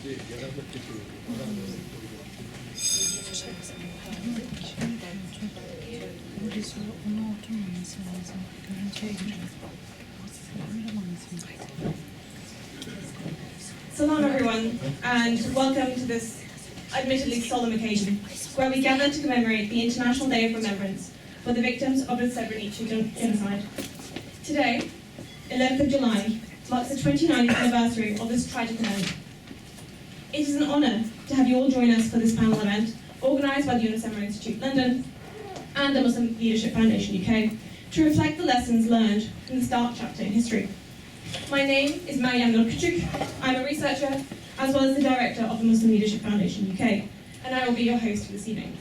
Salam everyone, and welcome to this admittedly solemn occasion, where we gather to commemorate the International Day of Remembrance for the victims of the Srebrenica genocide. Today, 11th of July, marks the 29th anniversary of this tragic event. It is an honour to have you all join us for this panel event, organised by the Yunus Emre Institute London and the Muslim Leadership Foundation UK, to reflect the lessons learned from this dark chapter in history. My name is Mariam Nurkuchuk. I'm a researcher as well as the director of the Muslim Leadership Foundation UK, and I will be your host for this evening.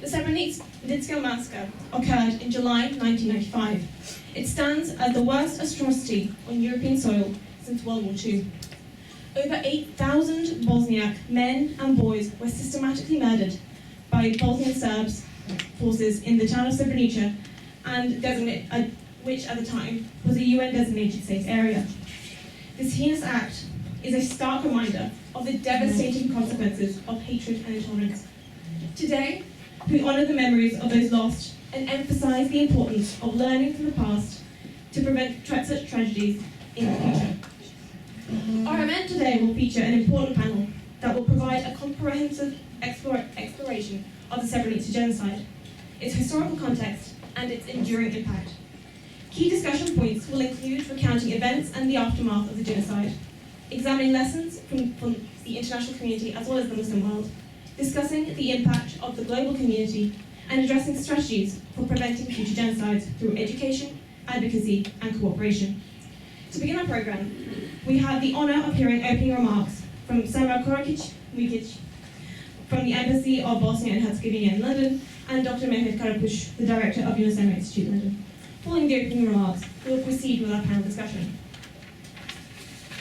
The Srebrenica massacre occurred in July 1995. It stands as the worst atrocity on European soil since World War II. Over 8,000 Bosniak men and boys were systematically murdered by Bosnian Serbs forces in the town of Srebrenica, and which at the time was a UN-designated safe area. This heinous act is a stark reminder of the devastating consequences of hatred and intolerance. Today, we honour the memories of those lost and emphasise the importance of learning from the past to prevent such tragedies in the future. Our event today will feature an important panel that will provide a comprehensive exploration of the Srebrenica genocide, its historical context, and its enduring impact. Key discussion points will include recounting events and the aftermath of the genocide, examining lessons from the international community as well as the Muslim world, discussing the impact of the global community, and addressing strategies for preventing future genocides through education, advocacy, and cooperation. To begin our programme, we have the honour of hearing opening remarks from Srebrenica Remembered from the Embassy of Bosnia and Herzegovina in London, and Dr. Mehmet Karapush, the Director of Yunus Emre Institute London. Following the opening remarks, we will proceed with our panel discussion.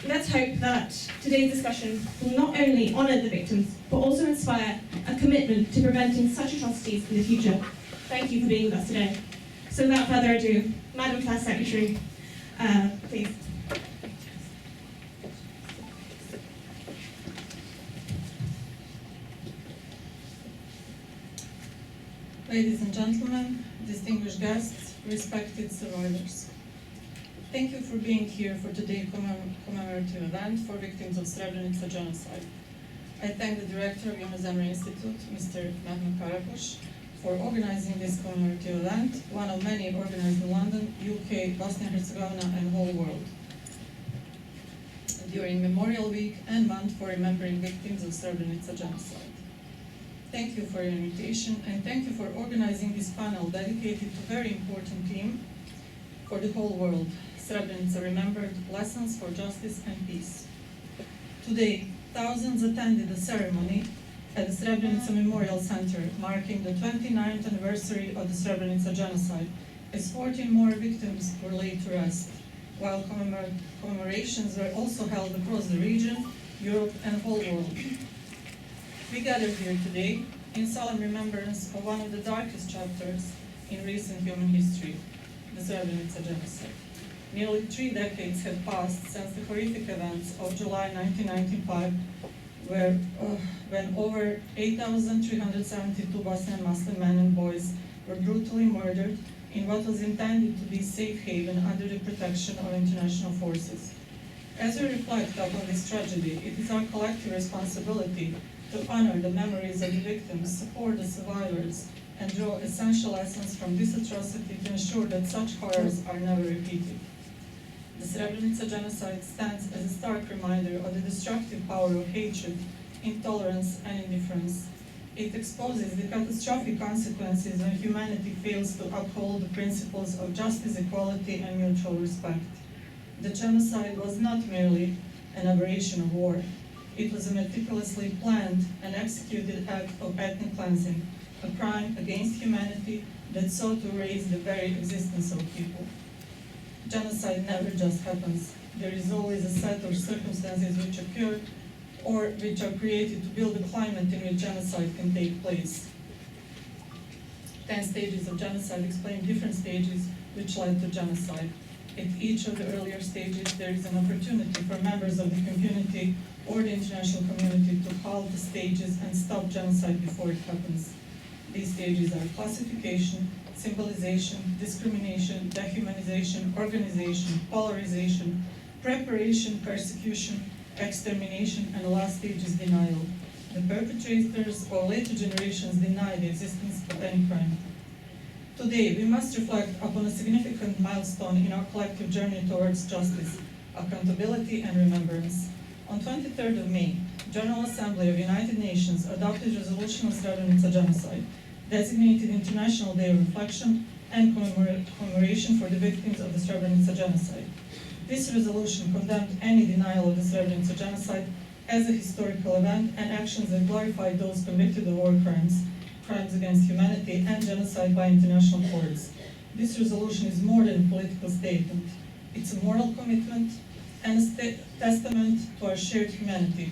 Let's hope that today's discussion will not only honour the victims, but also inspire a commitment to preventing such atrocities in the future. Thank you for being with us today. So without further ado, Madam Class Secretary, please. Ladies and gentlemen, distinguished guests, respected survivors. Thank you for being here for today's commemorative event for victims of Srebrenica genocide. I thank the Director of Yunus Emre Institute, Mr. Mehmet Karapush, for organizing this commemorative event, one of many organized in London, UK, Bosnia and Herzegovina, and whole world, during Memorial Week and Month for Remembering Victims of Srebrenica genocide. Thank you for your invitation, and thank you for organizing this panel dedicated to a very important theme for the whole world, Srebrenica Remembered, Lessons for Justice and Peace. Today, thousands attended the ceremony at the Srebrenica Memorial Center, marking the 29th anniversary of the Srebrenica genocide, as 14 more victims were laid to rest, while commemorations were also held across the region, Europe, and whole world. We gather here today in solemn remembrance of one of the darkest chapters in recent human history, the Srebrenica genocide. Nearly 3 decades have passed since the horrific events of July 1995, when over 8,372 Bosnian Muslim men and boys were brutally murdered in what was intended to be a safe haven under the protection of international forces. As we reflect upon this tragedy, it is our collective responsibility to honor the memories of the victims, support the survivors, and draw essential lessons from this atrocity to ensure that such horrors are never repeated. The Srebrenica genocide stands as a stark reminder of the destructive power of hatred, intolerance, and indifference. It exposes the catastrophic consequences when humanity fails to uphold the principles of justice, equality, and mutual respect. The genocide was not merely an aberration of war. It was a meticulously planned and executed act of ethnic cleansing, a crime against humanity that sought to erase the very existence of people. Genocide never just happens. There is always a set of circumstances which occur or which are created to build a climate in which genocide can take place. 10 stages of genocide explain different stages which led to genocide. At each of the earlier stages, there is an opportunity for members of the community or the international community to halt the stages and stop genocide before it happens. These stages are classification, symbolization, discrimination, dehumanization, organization, polarization, preparation, persecution, extermination, and the last stage is denial. The perpetrators or later generations deny the existence of any crime. Today, we must reflect upon a significant milestone in our collective journey towards justice, accountability, and remembrance. On 23rd of May, General Assembly of United Nations adopted resolution on Srebrenica genocide, designated International Day of Reflection and commemoration for the victims of the Srebrenica genocide. This resolution condemned any denial of the Srebrenica genocide as a historical event and actions that glorify those convicted of war crimes, crimes against humanity, and genocide by international courts. This resolution is more than a political statement. It's a moral commitment and a testament to our shared humanity.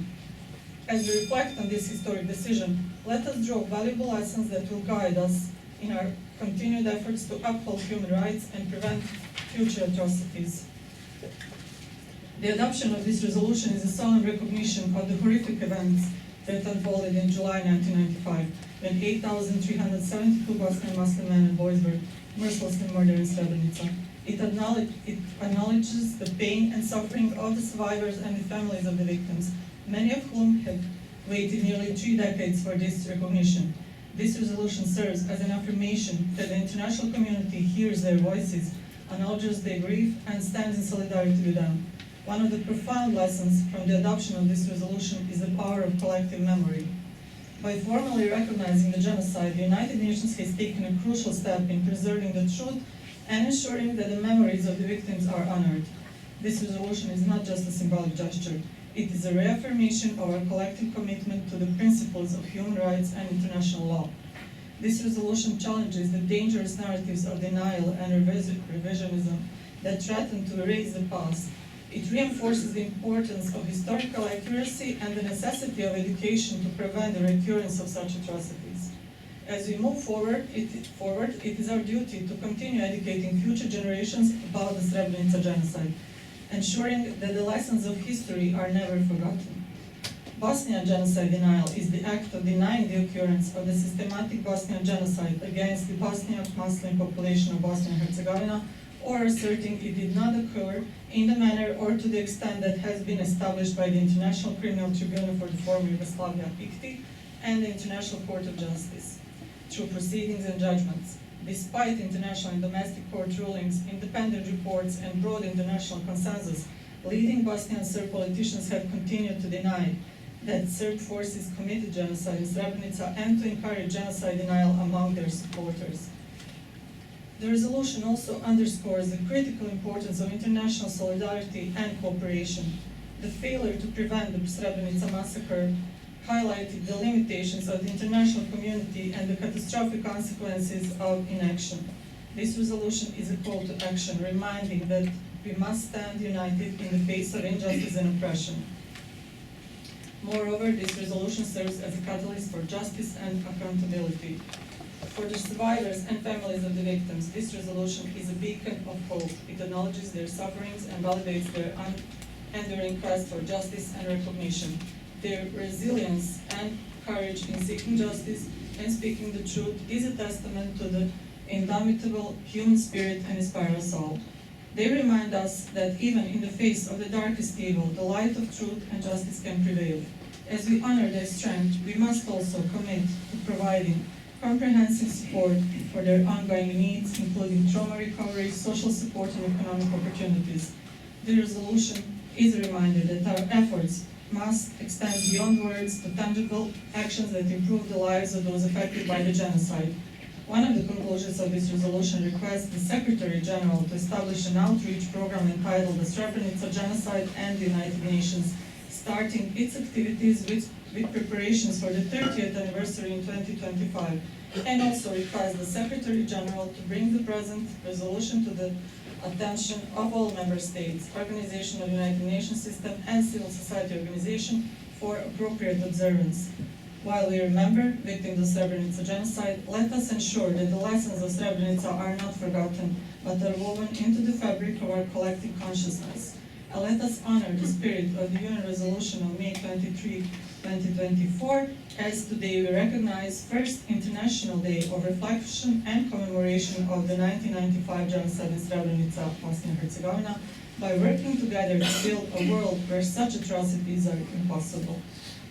As we reflect on this historic decision, let us draw valuable lessons that will guide us in our continued efforts to uphold human rights and prevent future atrocities. The adoption of this resolution is a solemn recognition of the horrific events that unfolded in July 1995, when 8,372 Bosnian Muslim men and boys were mercilessly murdered in Srebrenica. It acknowledges the pain and suffering of the survivors and the families of the victims, many of whom had waited nearly 3 decades for this recognition. This resolution serves as an affirmation that the international community hears their voices, acknowledges their grief, and stands in solidarity with them. One of the profound lessons from the adoption of this resolution is the power of collective memory. By formally recognizing the genocide, the United Nations has taken a crucial step in preserving the truth and ensuring that the memories of the victims are honored. This resolution is not just a symbolic gesture. It is a reaffirmation of our collective commitment to the principles of human rights and international law. This resolution challenges the dangerous narratives of denial and revisionism that threaten to erase the past. It reinforces the importance of historical accuracy and the necessity of education to prevent the recurrence of such atrocities. As we move forward, it is our duty to continue educating future generations about the Srebrenica genocide, ensuring that the lessons of history are never forgotten. Bosnian genocide denial is the act of denying the occurrence of the systematic Bosnian genocide against the Bosnian Muslim population of Bosnia and Herzegovina, or asserting it did not occur in the manner or to the extent that has been established by the International Criminal Tribunal for the former Yugoslavia, ICTY, and the International Court of Justice, through proceedings and judgments. Despite international and domestic court rulings, independent reports, and broad international consensus, leading Bosnian Serb politicians have continued to deny that Serb forces committed genocide in Srebrenica and to encourage genocide denial among their supporters. The resolution also underscores the critical importance of international solidarity and cooperation. The failure to prevent the Srebrenica massacre highlighted the limitations of the international community and the catastrophic consequences of inaction. This resolution is a call to action, reminding that we must stand united in the face of injustice and oppression. Moreover, this resolution serves as a catalyst for justice and accountability. For the survivors and families of the victims, this resolution is a beacon of hope. It acknowledges their sufferings and validates their enduring quest for justice and recognition. Their resilience and courage in seeking justice and speaking the truth is a testament to the indomitable human spirit and inspire us all. They remind us that even in the face of the darkest evil, the light of truth and justice can prevail. As we honor their strength, we must also commit to providing comprehensive support for their ongoing needs, including trauma recovery, social support, and economic opportunities. The resolution is a reminder that our efforts must extend beyond words to tangible actions that improve the lives of those affected by the genocide. One of the conclusions of this resolution requests the Secretary General to establish an outreach program entitled the Srebrenica Genocide and the United Nations, starting its activities with preparations for the 30th anniversary in 2025, and also requires the Secretary General to bring the present resolution to the attention of all member states, Organization of the United Nations System, and civil society organization for appropriate observance. While we remember victims of Srebrenica genocide, let us ensure that the lessons of Srebrenica are not forgotten, but are woven into the fabric of our collective consciousness. And let us honor the spirit of the UN resolution of May 23, 2024, as today we recognize First International Day of Reflection and Commemoration of the 1995 genocide in Srebrenica, Bosnia and Herzegovina, by working together to build a world where such atrocities are impossible.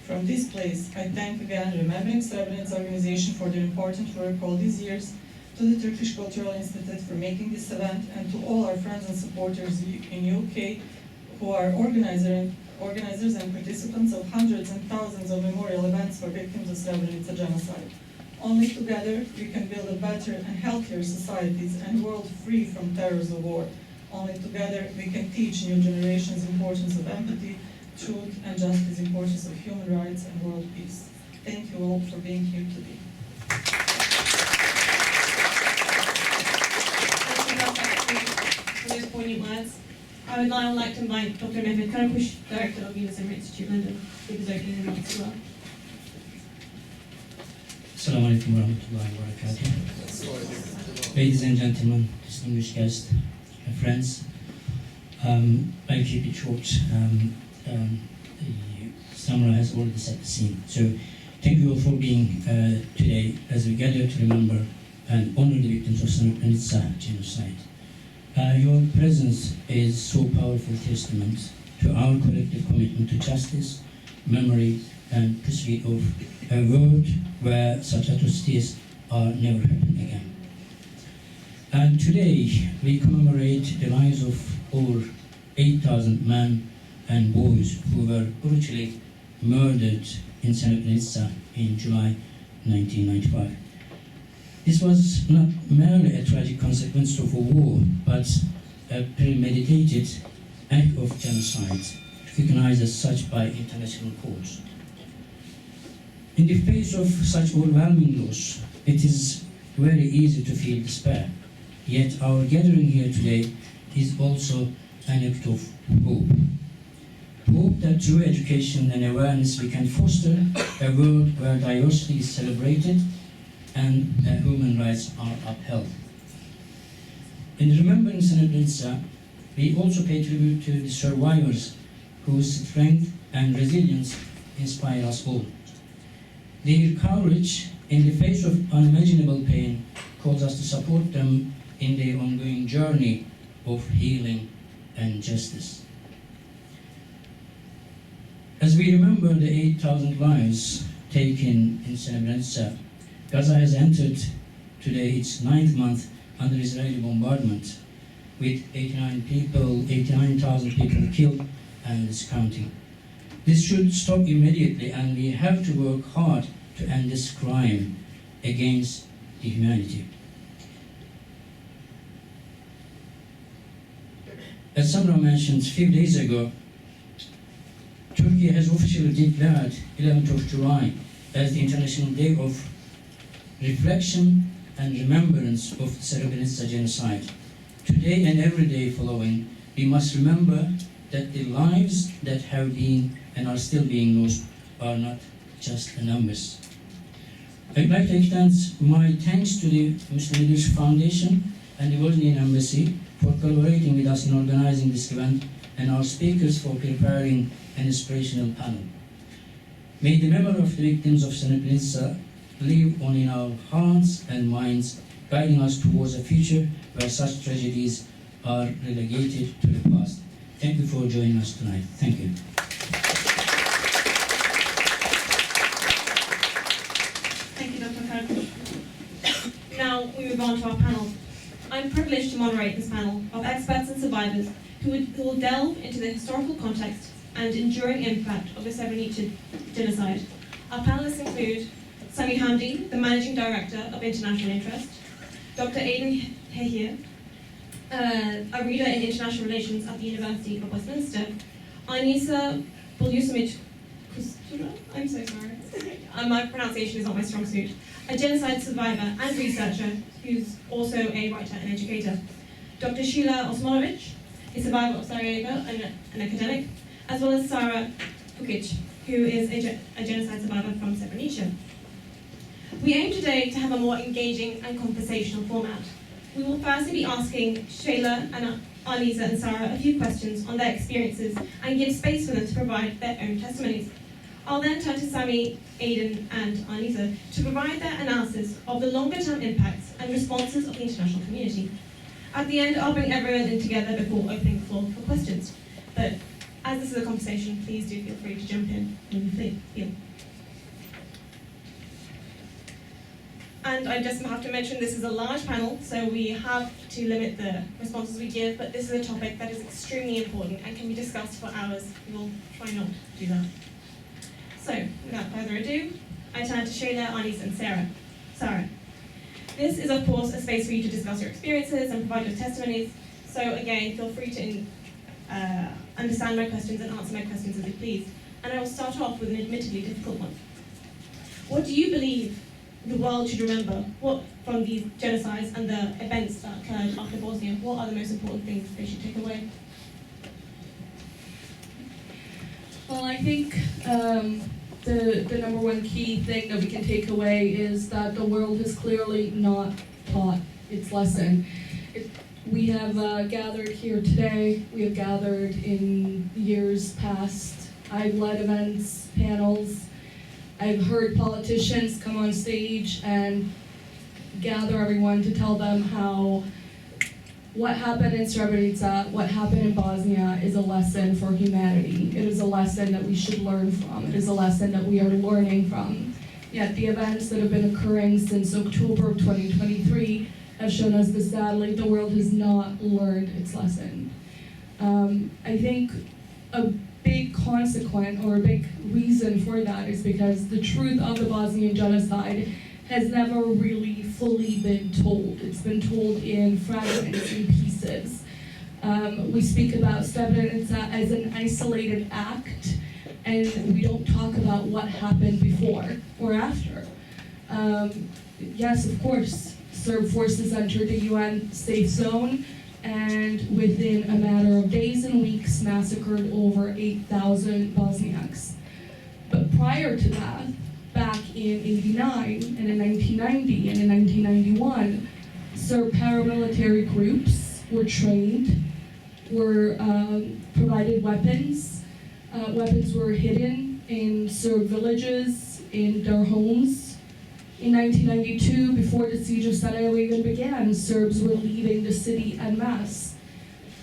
From this place, I thank again Remembering Srebrenica organization for their important work all these years, to the Turkish Cultural Institute for making this event, and to all our friends and supporters in UK who are organizers and participants of hundreds and thousands of memorial events for victims of Srebrenica genocide. Only together we can build a better and healthier societies and a world free from terrors of war. Only together we can teach new generations the importance of empathy, truth and justice, the importance of human rights and world peace. Thank you all for being here today. For those poignant words. I would now like to invite Dr. Mehmet Karakush, Director of Yunus Emre Institute London, with his opening remarks as well. Assalamu alaikum warahmatullahi wabarakatuh. Ladies and gentlemen, distinguished guests, friends, I'll keep it short. Samra has already set the scene. So thank you all for being today as we gather to remember and honor the victims of Srebrenica genocide. Your presence is so powerful testament to our collective commitment to justice, memory, and pursuit of a world where such atrocities are never happen again. And today we commemorate the lives of over 8,000 men and boys who were brutally murdered in Srebrenica in July 1995. This was not merely a tragic consequence of a war, but a premeditated act of genocide, recognized as such by international courts. In the face of such overwhelming loss, it is very easy to feel despair. Yet our gathering here today is also an act of hope. Hope that through education and awareness we can foster a world where diversity is celebrated and human rights are upheld. In remembering Srebrenica, we also pay tribute to the survivors whose strength and resilience inspire us all. Their courage in the face of unimaginable pain calls us to support them in their ongoing journey of healing and justice. As we remember the 8,000 lives taken in Srebrenica, Gaza has entered today its 9th month under Israeli bombardment, with 89,000 people killed and is counting. This should stop immediately, and we have to work hard to end this crime against the humanity. As Samra mentioned a few days ago, Turkey has officially declared 11th of July as the International Day of Reflection and Remembrance of the Srebrenica genocide. Today and every day following, we must remember that the lives that have been and are still being lost are not just numbers. I'd like to extend my thanks to the Muslim Leadership Foundation and the Bosnian Embassy for collaborating with us in organizing this event, and our speakers for preparing an inspirational panel. May the memory of the victims of Srebrenica live on in our hearts and minds, guiding us towards a future where such tragedies are relegated to the past. Thank you for joining us tonight. Thank you. Thank you, Dr. Karakush. Now we move on to our panel. I'm privileged to moderate this panel of experts and survivors who will delve into the historical context and enduring impact of the Srebrenica genocide. Our panelists include Sami Hamdi, the Managing Director of International Interest, Dr. Aidan Hehir, a reader in International Relations at the University of Westminster, Anisa Bulyusamit Kustura, I'm so sorry, my pronunciation is not my strong suit, a genocide survivor and researcher who's also a writer and educator, Dr. Sheila Osmanovic, a survivor of Sarajevo and an academic, as well as Sara Pukic, who is a genocide survivor from Srebrenica. We aim today to have a more engaging and conversational format. We will firstly be asking Shayla and Anisa and Sarah a few questions on their experiences and give space for them to provide their own testimonies. I'll then turn to Sami, Aidan and Anisa to provide their analysis of the longer-term impacts and responses of the international community. At the end, I'll bring everyone in together before opening the floor for questions. But as this is a conversation, please do feel free to jump in when you feel. And I just have to mention this is a large panel, so we have to limit the responses we give, but this is a topic that is extremely important and can be discussed for hours. We will try not to do that. So, without further ado, I turn to Shayla, Anis, and Sarah. This is, of course, a space for you to discuss your experiences and provide your testimonies. So, again, feel free to understand my questions and answer my questions as you please. And I will start off with an admittedly difficult one. What do you believe the world should remember from these genocides and the events that occurred after Bosnia? What are the most important things they should take away? Well, I think the number one key thing that we can take away is that the world has clearly not taught its lesson. We have gathered here today, we have gathered in years past. I've led events, panels, I've heard politicians come on stage and gather everyone to tell them how what happened in Srebrenica, what happened in Bosnia is a lesson for humanity. It is a lesson that we should learn from. It is a lesson that we are learning from. Yet the events that have been occurring since October of 2023 have shown us that sadly the world has not learned its lesson. I think a big consequence or a big reason for that is because the truth of the Bosnian genocide has never really fully been told. It's been told in fragments and pieces. We speak about Srebrenica as an isolated act, and we don't talk about what happened before or after. Yes, of course, Serb forces entered the UN safe zone, and within a matter of days and weeks massacred over 8,000 Bosniaks. But prior to that, back in '89 and in 1990 and in 1991, Serb paramilitary groups were trained, were provided weapons. Weapons were hidden in Serb villages, in their homes. In 1992, before the siege of Sarajevo even began, Serbs were leaving the city en masse.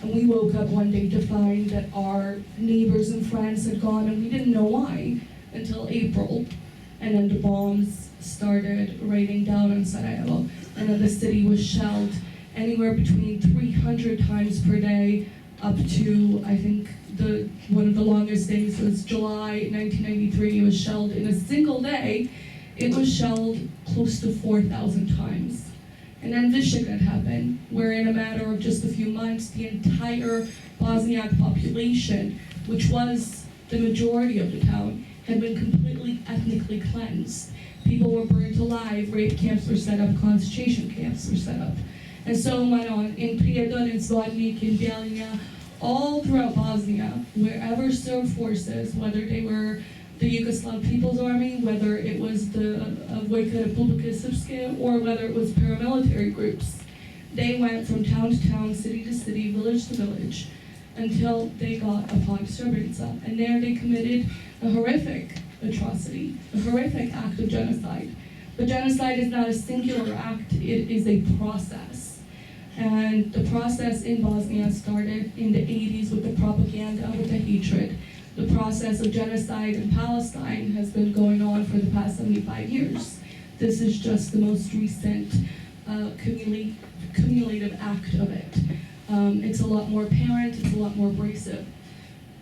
And we woke up one day to find that our neighbors and friends had gone, and we didn't know why until April. And then the bombs started raining down on Sarajevo. And then the city was shelled anywhere between 300 times per day up to, I think, one of the longest days was July 1993. It was shelled in a single day. It was shelled close to 4,000 times. And then Visegrad happened, where in a matter of just a few months, the entire Bosniak population, which was the majority of the town, had been completely ethnically cleansed. People were burnt alive, rape camps were set up, concentration camps were set up. And so went on in Prijedor, in Zvornik, in Bjeljina, all throughout Bosnia, wherever Serb forces, whether they were the Yugoslav People's Army, whether it was the Vojska Republike Srpske, or whether it was paramilitary groups, they went from town to town, city to city, village to village, until they got upon Srebrenica. And there they committed a horrific atrocity, a horrific act of genocide. But genocide is not a singular act, it is a process. And the process in Bosnia started in the 80s with the propaganda, with the hatred. The process of genocide in Palestine has been going on for the past 75 years. This is just the most recent cumulative act of it. It's a lot more apparent, it's a lot more abrasive.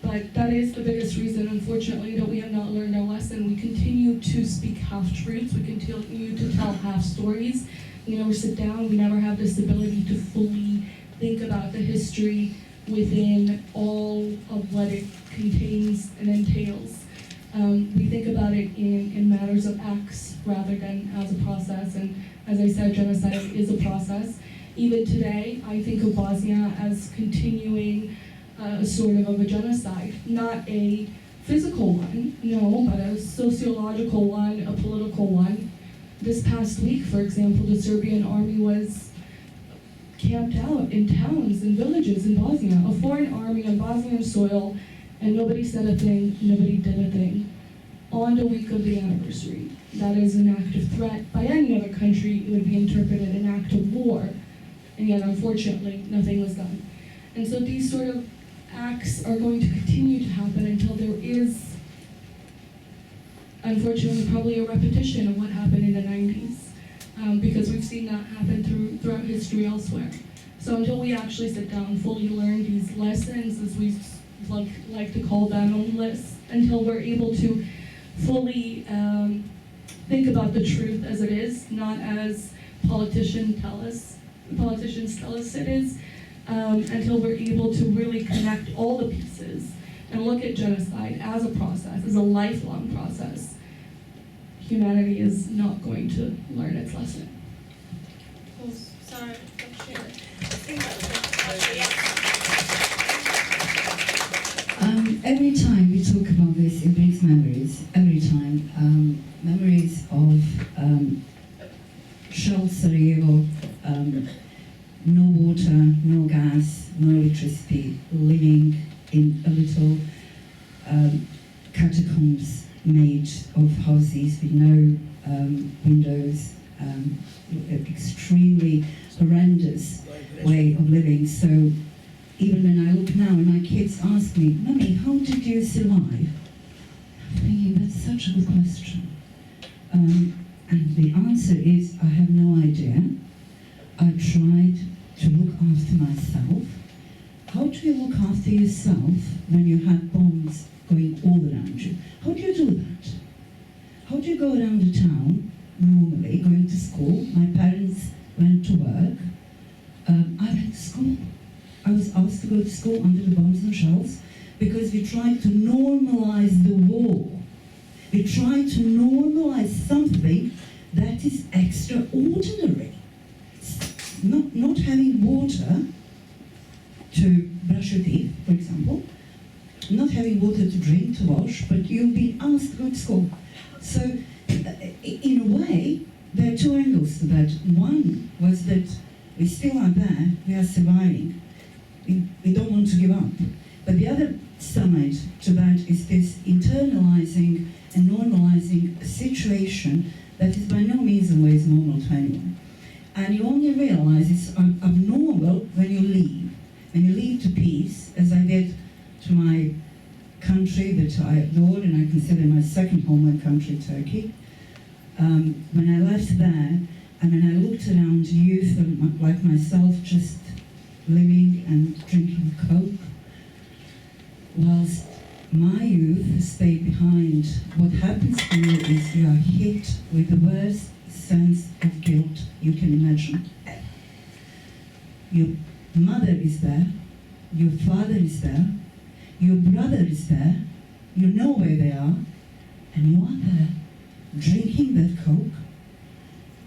But that is the biggest reason, unfortunately, that we have not learned our lesson. We continue to speak half-truths, we continue to tell half-stories. We never sit down, we never have this ability to fully think about the history within all of what it contains and entails. We think about it in matters of acts rather than as a process, and as I said, genocide is a process. Even today, I think of Bosnia as continuing sort of a genocide, not a physical one, no, but a sociological one, a political one. This past week, for example, the Serbian army was camped out in towns and villages in Bosnia, a foreign army on Bosnian soil, and nobody said a thing, nobody did a thing. On the week of the anniversary, that is an act of threat. By any other country, it would be interpreted an act of war, and yet unfortunately, nothing was done. And so these sort of acts are going to continue to happen until there is, unfortunately, probably a repetition of what happened in the 90s, because we've seen that happen throughout history elsewhere. So until we actually sit down and fully learn these lessons, as we like to call them, until we're able to fully think about the truth as it is, not as politicians tell us it is, until we're able to really connect all the pieces and look at genocide as a process, as a lifelong process. Humanity is not going to learn its lesson. Sorry, every time we talk about this, it brings memories. Every time, memories of shelled Sarajevo, no water, no gas, no electricity, living in a little catacombs made of houses with no windows, extremely horrendous way of living. So even when I look now and my kids ask me, "Mummy, how did you survive?" I'm thinking, that's such a good question. And the answer is, I have no idea. I tried to look after myself. How do you look after yourself when you have bombs going all around you? How do you do that? How do you go around the town, normally, going to school? My parents went to work. I went to school. I was asked to go to school under the bombs and shells because we tried to normalize the war. We tried to normalize something that is extraordinary. Not having water to brush your teeth, for example, not having water to drink, to wash, but you've been asked to go to school. So, in a way, there are two angles to that. One was that we still are there, we are surviving. We don't want to give up. But the other side to that is this internalizing and normalizing a situation that is by no means always normal to anyone. And you only realize it's abnormal when you leave. When you leave to peace, as I did to my country that I adored and I consider my second homeland country, Turkey. When I left there, and when I looked around youth like myself just living and drinking Coke, whilst my youth stayed behind, what happens to you is you are hit with the worst sense of guilt you can imagine. Your mother is there, your father is there, your brother is there, you know where they are, and you are there, drinking that Coke,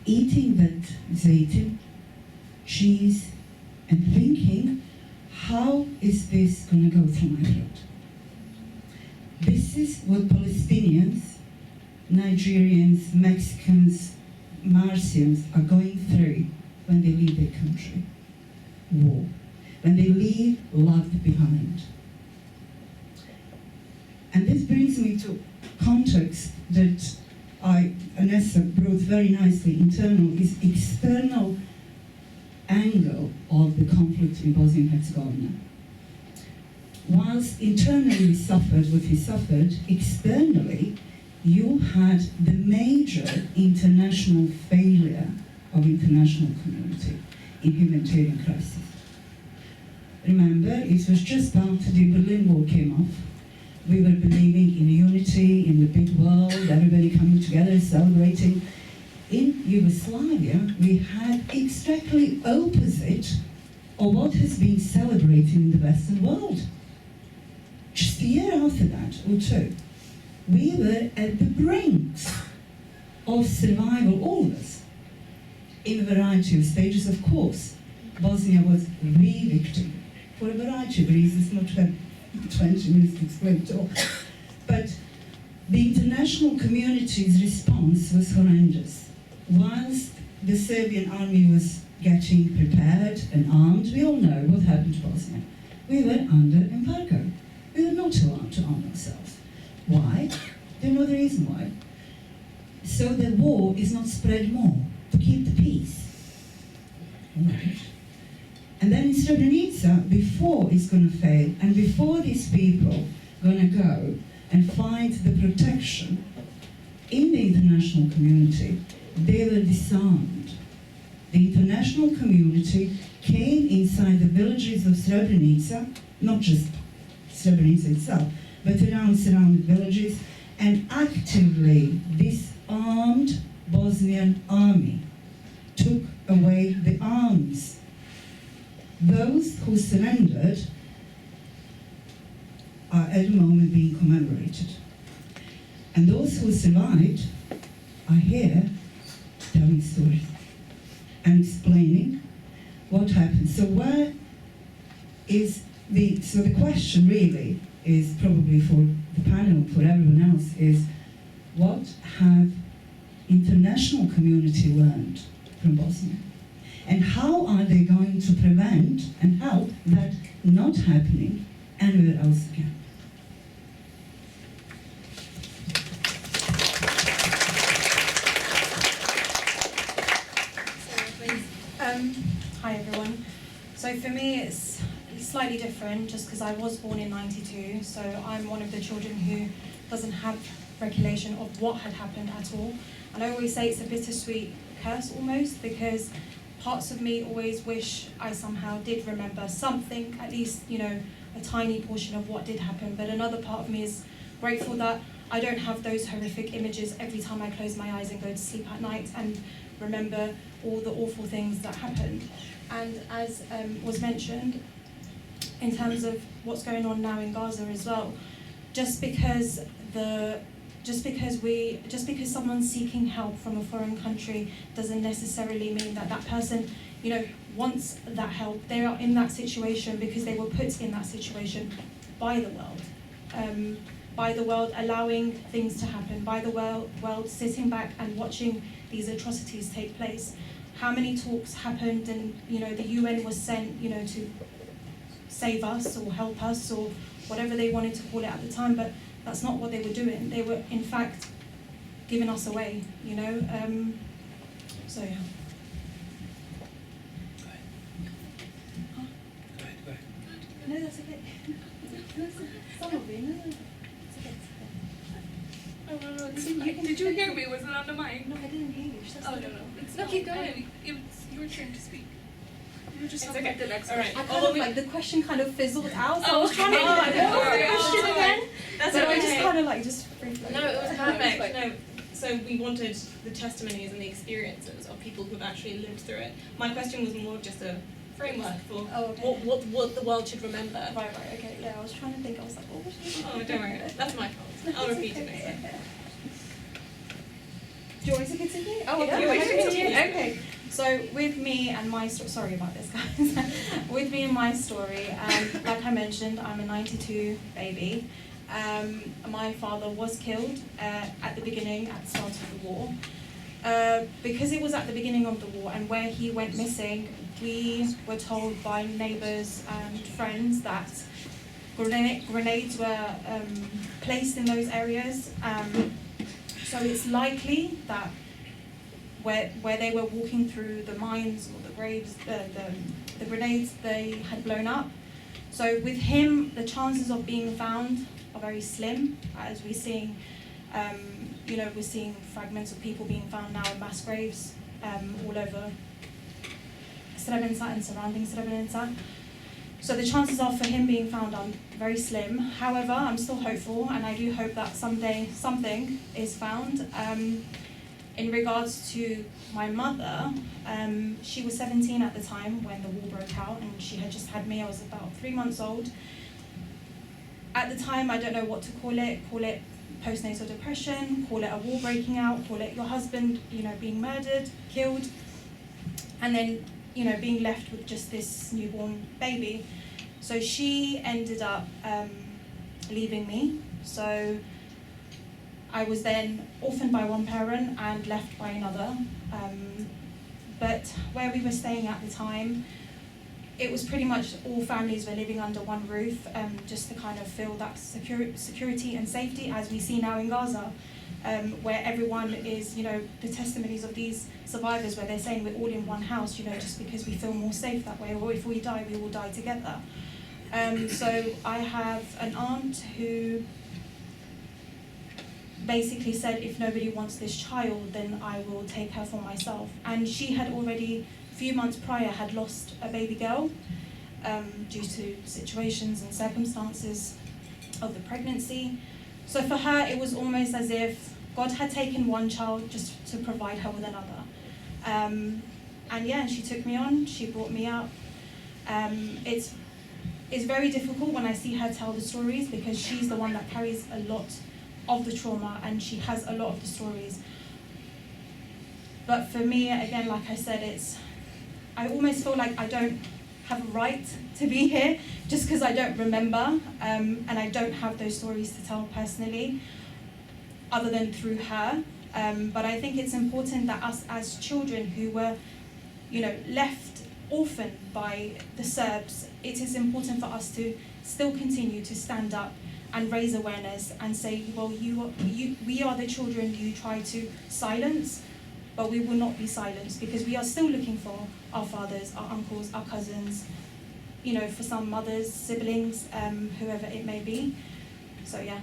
eating that zeytin, cheese, and thinking, how is this going to go through my throat? This is what Palestinians, Nigerians, Mexicans, Martians are going through when they leave their country. War. When they leave love behind. And this brings me to context that Anessa brought very nicely. Internal is external angle of the conflict in Bosnia and Herzegovina. Whilst internally we suffered what we suffered, externally you had the major international failure of international community in humanitarian crisis. Remember, it was just after the Berlin Wall came off. We were believing in unity, in the big world, everybody coming together, celebrating. In Yugoslavia, we had exactly opposite of what has been celebrated in the Western world. Just a year after that, or two, we were at the brinks of survival, all of us, in a variety of stages, of course. Bosnia was the victim, for a variety of reasons, not to have 20 minutes to explain it all. But the international community's response was horrendous. Whilst the Serbian army was getting prepared and armed. We all know what happened to Bosnia. We were under embargo. We were not allowed to arm ourselves. Why? Do you know the reason why? So the war is not spread more, to keep the peace. Right. And then in Srebrenica, before it's going to fail, and before these people going to go and find the protection in the international community, they were disarmed. The international community came inside the villages of Srebrenica, not just Srebrenica itself, but around surrounding villages, and actively disarmed Bosnian army, took away the arms. Those who surrendered are at the moment being commemorated. And those who survived are here telling stories and explaining what happened. So the question really is probably for the panel, for everyone else, is what have international community learned from Bosnia? And how are they going to prevent and help that not happening anywhere else again? Hi everyone. So for me it's slightly different just because I was born in 92, so I'm one of the children who doesn't have recollection of what had happened at all. And I always say it's a bittersweet curse almost, because parts of me always wish I somehow did remember something, at least, you know, a tiny portion of what did happen, but another part of me is grateful that I don't have those horrific images every time I close my eyes and go to sleep at night and remember all the awful things that happened. And as was mentioned, in terms of what's going on now in Gaza as well, just because someone's seeking help from a foreign country doesn't necessarily mean that that person, you know, wants that help. They are in that situation because they were put in that situation by the world, allowing things to happen, by the world sitting back and watching these atrocities take place. How many talks happened, and you know, the UN was sent, you know, to save us or help us or whatever they wanted to call it at the time, but that's not what they were doing. They were in fact giving us away, you know. So yeah. Go ahead. No, that's okay. Some of it, no, it's okay. Oh, no, did you hear me? Was it on the mic? No, I didn't hear you. Just Oh, no. It's not. keep going. It's your turn to speak. You were just It's talking okay. about the next All right. question. I kind of like, the question kind of fizzled out, so I was trying to Oh, like, what was the no. question again? That's But I okay. just kind of like, just briefly. No, it was No, perfect. it's No, so we wanted the testimonies and the experiences of people who've actually lived through it. My question was more of just a framework for Oh, okay. what the world should remember. Right, okay, yeah, I was trying to think, I was like, what was she? Oh, don't worry, that's my fault. I'll repeat it next time. Do you want me to continue? Oh, Yeah, okay. you I can can continue. Okay. So with me and my story, sorry about this, guys. With me and my story, like I mentioned, I'm a 92 baby. My father was killed at the beginning, at the start of the war. Because it was at the beginning of the war and where he went missing, we were told by neighbours and friends that grenades were placed in those areas. So it's likely that where they were walking through the mines or the graves, the grenades they had blown up. So with him, the chances of being found are very slim, as we're seeing, you know, we're seeing fragments of people being found now in mass graves all over Srebrenica and surrounding Srebrenica. So the chances are for him being found are very slim. However, I'm still hopeful, and I do hope that someday something is found. In regards to my mother, she was 17 at the time when the war broke out, and she had just had me. I was about 3 months old. At the time, I don't know what to call it postnatal depression, call it a war breaking out, call it your husband, you know, being murdered, killed, and then, you know, being left with just this newborn baby. So she ended up leaving me. So I was then orphaned by one parent and left by another. But where we were staying at the time, it was pretty much all families were living under one roof, just to kind of feel that security and safety, as we see now in Gaza, where everyone is, the testimonies of these survivors, where they're saying we're all in one house, just because we feel more safe that way, or if we die, we will die together. So I have an aunt who basically said, if nobody wants this child, then I will take her for myself. And she had already, a few months prior, had lost a baby girl due to situations and circumstances of the pregnancy. So for her, it was almost as if God had taken one child just to provide her with another. And she took me on, she brought me up. It's very difficult when I see her tell the stories, because she's the one that carries a lot of the trauma, and she has a lot of the stories. But for me, again, like I said, I almost feel like I don't have a right to be here just because I don't remember, and I don't have those stories to tell personally, other than through her. But I think it's important that us as children who were, left orphaned by the Serbs, it is important for us to still continue to stand up and raise awareness and say, well, we are the children you try to silence, but we will not be silenced, because we are still looking for our fathers, our uncles, our cousins, for some mothers, siblings, whoever it may be. So yeah.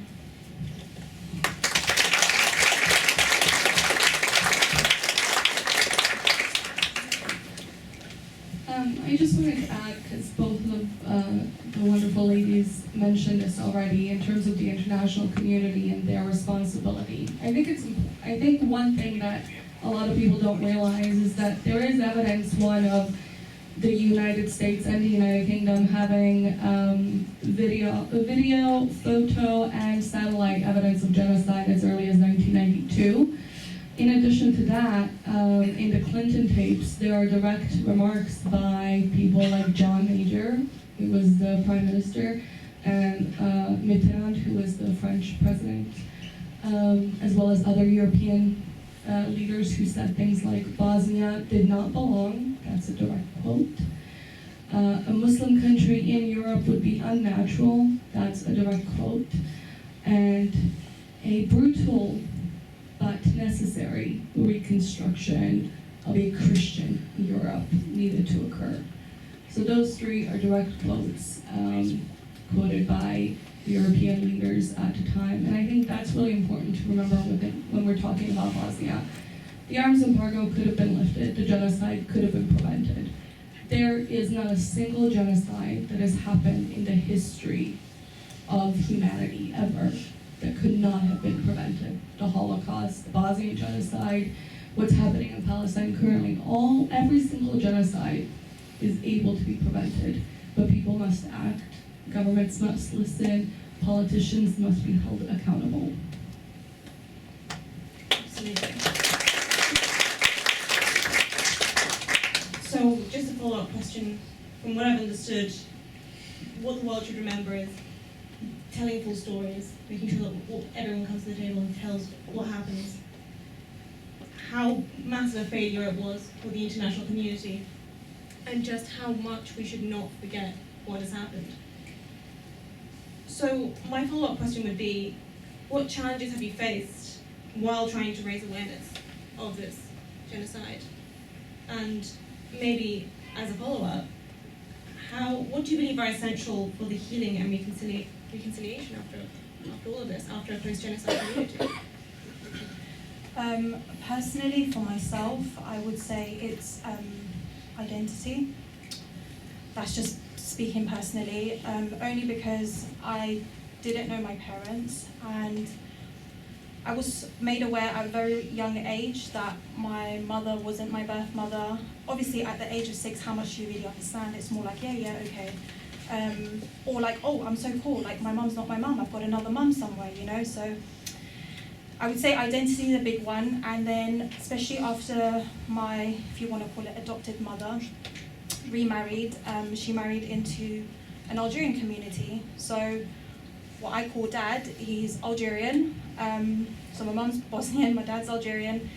I just wanted to add, because both of the wonderful ladies mentioned this already, in terms of the international community and their responsibility. I think one thing that a lot of people don't realize is that there is evidence, one, of the United States and the United Kingdom having video, photo, and satellite evidence of genocide as early as 1992. In addition to that, in the Clinton tapes, there are direct remarks by people like John Major, who was the Prime Minister, and Mitterrand, who was the French president, as well as other European leaders who said things like Bosnia did not belong. That's a direct quote. A Muslim country in Europe would be unnatural. That's a direct quote. And a brutal but necessary reconstruction of a Christian Europe needed to occur. So those three are direct quotes quoted by European leaders at the time. And I think that's really important to remember when we're talking about Bosnia. The arms embargo could have been lifted, the genocide could have been prevented. There is not a single genocide that has happened in the history of humanity ever that could not have been prevented. The Holocaust, the Bosnian genocide, what's happening in Palestine currently, every single genocide is able to be prevented, but people must act, governments must listen, politicians must be held accountable. Absolutely. So, just a follow-up question. From what I've understood, what the world should remember is telling full stories, making sure that everyone comes to the table and tells what happens, how massive a failure it was for the international community, and just how much we should not forget what has happened. So my follow-up question would be, what challenges have you faced while trying to raise awareness of this genocide? And maybe as a follow-up, what do you believe are essential for the healing and reconciliation after all of this, after a post-genocide community? Personally, for myself, I would say it's identity. That's just speaking personally, only because I didn't know my parents, and I was made aware at a very young age that my mother wasn't my birth mother. Obviously, at the age of 6, how much do you really understand? It's more like, yeah, okay. Or like, oh, I'm so cool, like my mum's not my mum, I've got another mum somewhere, So I would say identity is a big one, and then especially after my, if you want to call it, adopted mother remarried, she married into an Algerian community. So what I call dad, he's Algerian. So my mum's Bosnian, my dad's Algerian.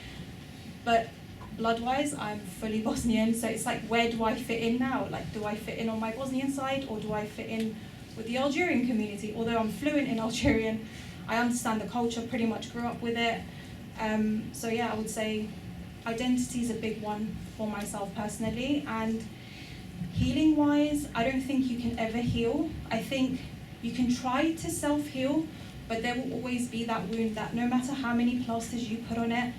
But blood-wise, I'm fully Bosnian, so it's like, where do I fit in now? Like, do I fit in on my Bosnian side, or do I fit in with the Algerian community? Although I'm fluent in Algerian, I understand the culture, pretty much grew up with it. So yeah, I would say identity is a big one for myself personally, and healing-wise, I don't think you can ever heal. I think you can try to self-heal, but there will always be that wound that no matter how many plasters you put on it,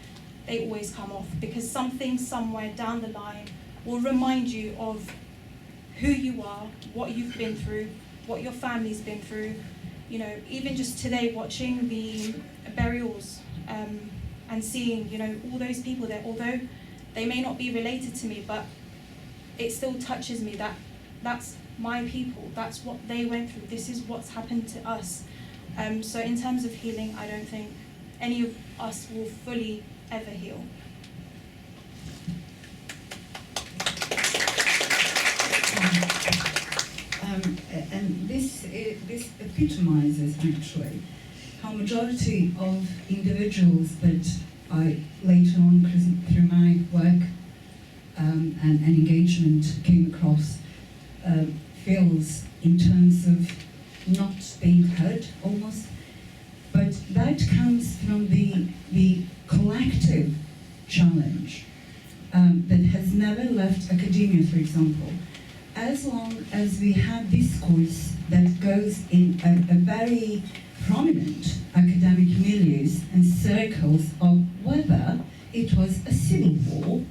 they always come off, because something somewhere down the line will remind you of who you are, what you've been through, what your family's been through. You know, even just today watching the burials and seeing, you know, all those people there, although they may not be related to me, but it still touches me that that's my people, that's what they went through, this is what's happened to us. So in terms of healing, I don't think any of us will fully ever heal. And this epitomizes actually how majority of individuals that I later on through my work and engagement came across feels in terms of not being heard almost. But that comes from the collective challenge that has never left academia, for example. As long as we have discourse that goes in a very prominent academic milieus and circles of whether it was a civil war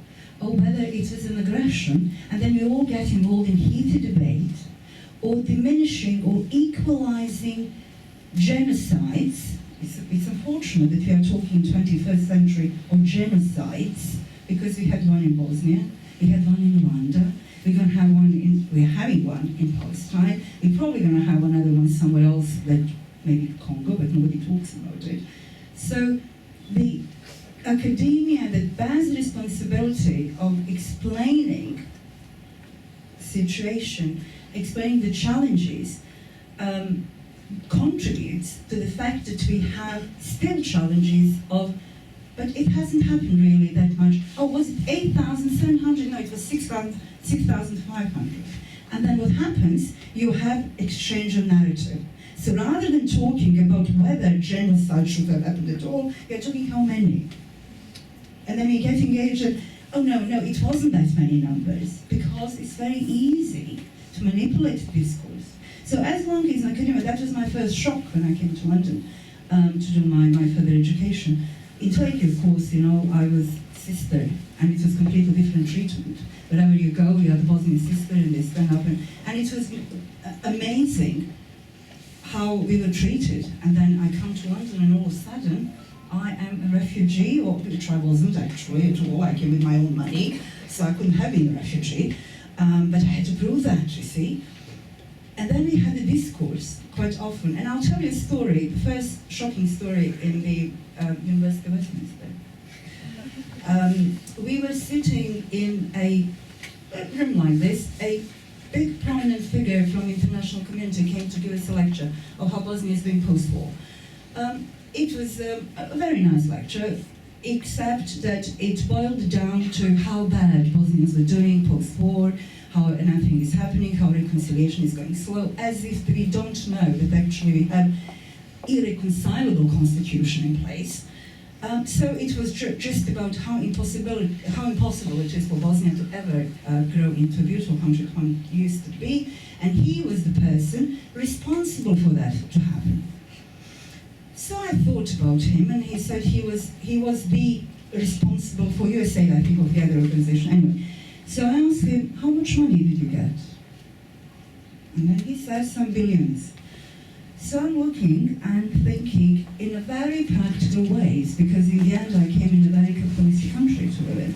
or whether it was an aggression, and then we all get involved in heated debate, or diminishing or equalizing genocides. It's unfortunate that we are talking 21st century of genocides, because we had one in Bosnia, we had one in Rwanda, we're having one in Palestine, we're probably going to have another one somewhere else, that maybe Congo, but nobody talks about it. So the academia that bears the responsibility of explaining the situation, explaining the challenges, contributes to the fact that we have still challenges of, but it hasn't happened really that much. Oh, was it 8,700? No, it was 6,500. And then what happens, you have exchange of narrative. So rather than talking about whether genocide should have happened at all, you're talking how many. And then we get engaged in, oh no, it wasn't that many numbers, because it's very easy to manipulate discourse. So as long as in academia, that was my first shock when I came to London to do my further education. In Turkey, of course, I was sister, and it was completely different treatment. Wherever you go, you are the Bosnian sister, and they stand up, and it was amazing how we were treated. And then I come to London, and all of a sudden, I am a refugee, which I wasn't actually at all. I came with my own money, so I couldn't have been a refugee. But I had to prove that, you see. And then we had a discourse quite often. And I'll tell you a story, the first shocking story in the University of Westminster. We were sitting in a room like this. A big prominent figure from the international community came to give us a lecture of how Bosnia is doing post-war. It was a very nice lecture, except that it boiled down to how bad Bosnians were doing post-war, how nothing is happening, how reconciliation is going slow, as if we don't know that actually we have irreconcilable constitution in place. So it was just about how impossible it is for Bosnia to ever grow into a beautiful country it used to be, and he was the person responsible for that to happen. So I thought about him, and he said he was the responsible for USAID, I think, of the other organization. Anyway, so I asked him, how much money did you get? And then he said some billions. So I'm looking and thinking in a very practical ways, because in the end I came in a very capitalist country to live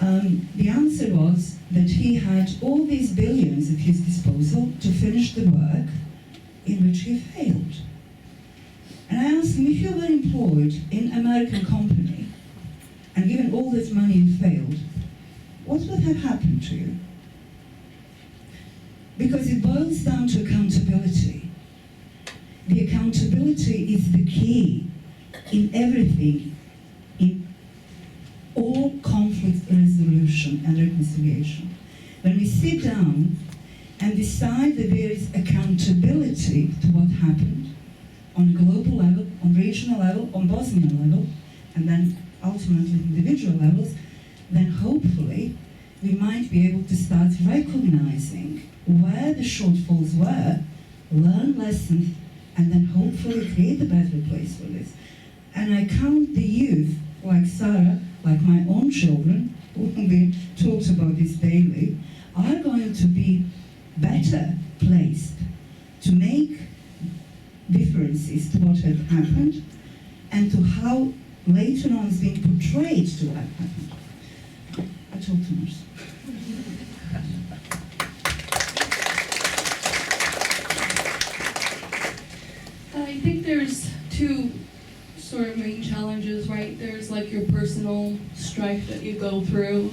in. The answer was that he had all these billions at his disposal to finish the work in which he failed. And I asked him, if you were employed in an American company and given all this money and failed, what would have happened to you? Because it boils down to accountability. The accountability is the key in everything, in all conflict resolution and reconciliation. When we sit down and decide that there is accountability to what happened on a global level, on regional level, on Bosnian level, and then ultimately individual levels, then hopefully we might be able to start recognizing where the shortfalls were, learn lessons, and then hopefully create a better place for this. And I count the youth, like Sarah, like my own children, who we talked about this daily, are going to be better placed to make differences to what had happened and to how later on it's being portrayed to have happened. I talk too much. I think there's two sort of main challenges, right? There's like your personal strife that you go through,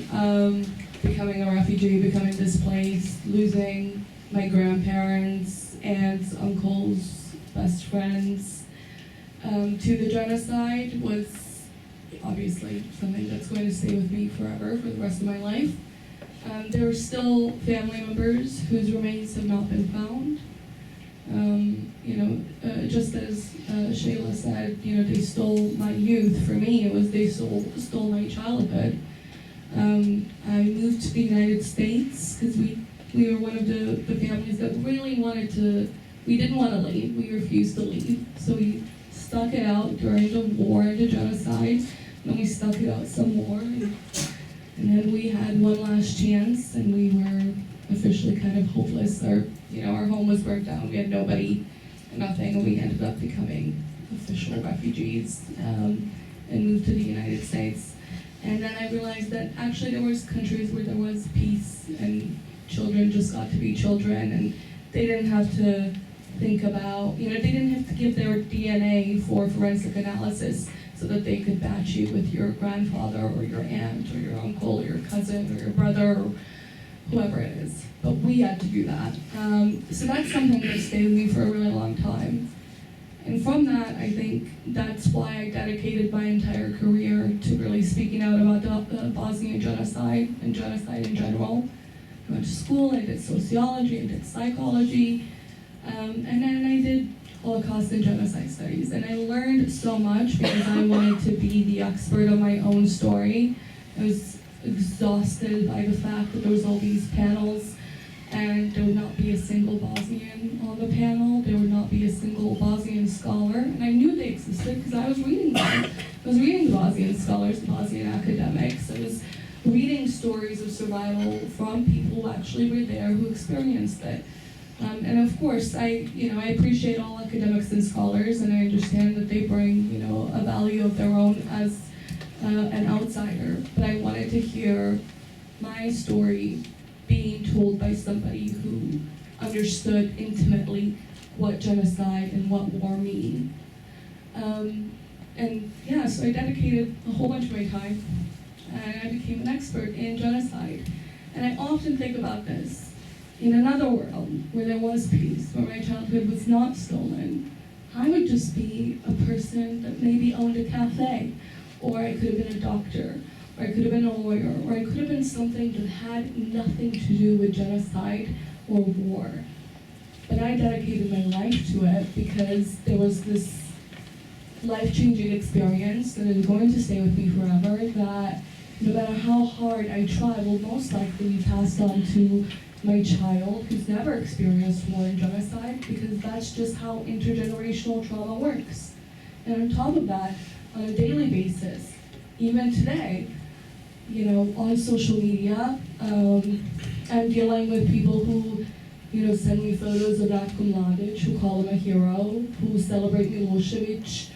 becoming a refugee, becoming displaced, losing my grandparents, aunts, uncles, best friends, to the genocide was obviously something that's going to stay with me forever, for the rest of my life. There are still family members whose remains have not been found. Just as Shayla said, they stole my youth. For me, it was they stole my childhood. I moved to the United States because we were one of the families that really wanted to. We didn't want to leave. We refused to leave. So we stuck it out during the war and the genocide, and we stuck it out some more. And then we had one last chance, and we were officially kind of hopeless. Our home was burnt down. We had nobody, nothing, and we ended up becoming official refugees and moved to the United States. And then I realized that actually there was countries where there was peace and children just got to be children, and they didn't have to think about, they didn't have to give their DNA for forensic analysis so that they could match you with your grandfather or your aunt or your uncle or your cousin or your brother or whoever it is. But we had to do that. So that's something that stayed with me for a really long time. And from that, I think that's why I dedicated my entire career to really speaking out about the Bosnian genocide and genocide in general. I went to school, I did sociology, I did psychology, and then I did Holocaust and genocide studies. And I learned so much because I wanted to be the expert on my own story. I was exhausted by the fact that there was all these panels and there would not be a single Bosnian on the panel. There would not be a single Bosnian scholar. And I knew they existed because I was reading them. I was reading the Bosnian scholars, the Bosnian academics. I was reading stories of survival from people who actually were there, who experienced it. And of course, I appreciate all academics and scholars, and I understand that they bring, a value of their own as an outsider. But I wanted to hear my story being told by somebody who understood intimately what genocide and what war mean. So I dedicated a whole bunch of my time, and I became an expert in genocide. And I often think about this. In another world where there was peace, where my childhood was not stolen, I would just be a person that maybe owned a cafe, or I could have been a doctor, or I could have been a lawyer, or I could have been something that had nothing to do with genocide or war. But I dedicated my life to it because there was this life-changing experience that is going to stay with me forever, that no matter how hard I try, will most likely be passed on to my child who's never experienced war and genocide, because that's just how intergenerational trauma works. And on top of that, on a daily basis, even today, on social media, I'm dealing with people who, send me photos of Ratko Mladic, who call him a hero, who celebrate Milosevic,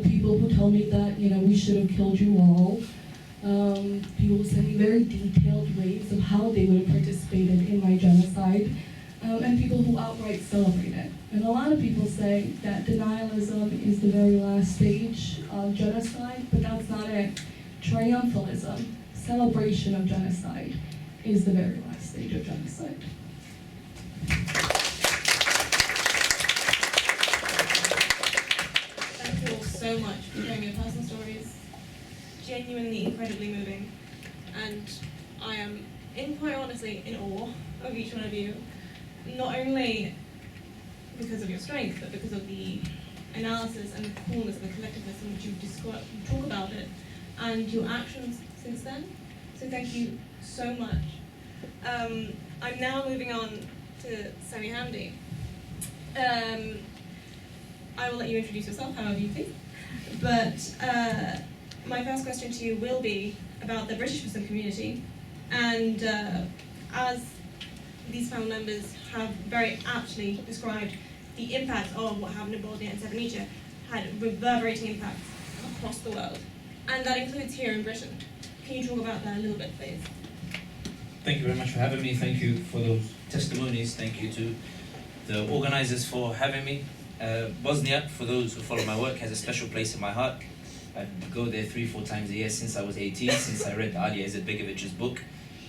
people who tell me that, we should have killed you all. People send me very detailed rates of how they would have participated in my genocide, and people who outright celebrate it. And a lot of people say that denialism is the very last stage of genocide, but that's not it. Triumphalism, celebration of genocide, is the very last stage of genocide. Thank you all so much for sharing your personal stories. Genuinely incredibly moving. and I am, quite honestly, in awe of each one of you, not only because of your strength, but because of the analysis and the coolness and the collectiveness in which you talk about it, and your actions since then. So thank you so much. I'm now moving on to Sami Hamdi. I will let you introduce yourself, however you think. But my first question to you will be about the British Muslim community. And as these panel members have very aptly described, the impact of what happened in Bosnia and Srebrenica had reverberating impacts across the world. And that includes here in Britain. Can you talk about that a little bit, please? Thank you very much for having me. Thank you for those testimonies. Thank you to the organizers for having me. Bosnia, for those who follow my work, has a special place in my heart. I go there 3-4 times a year since I was 18, since I read Ali Izetbegović's book,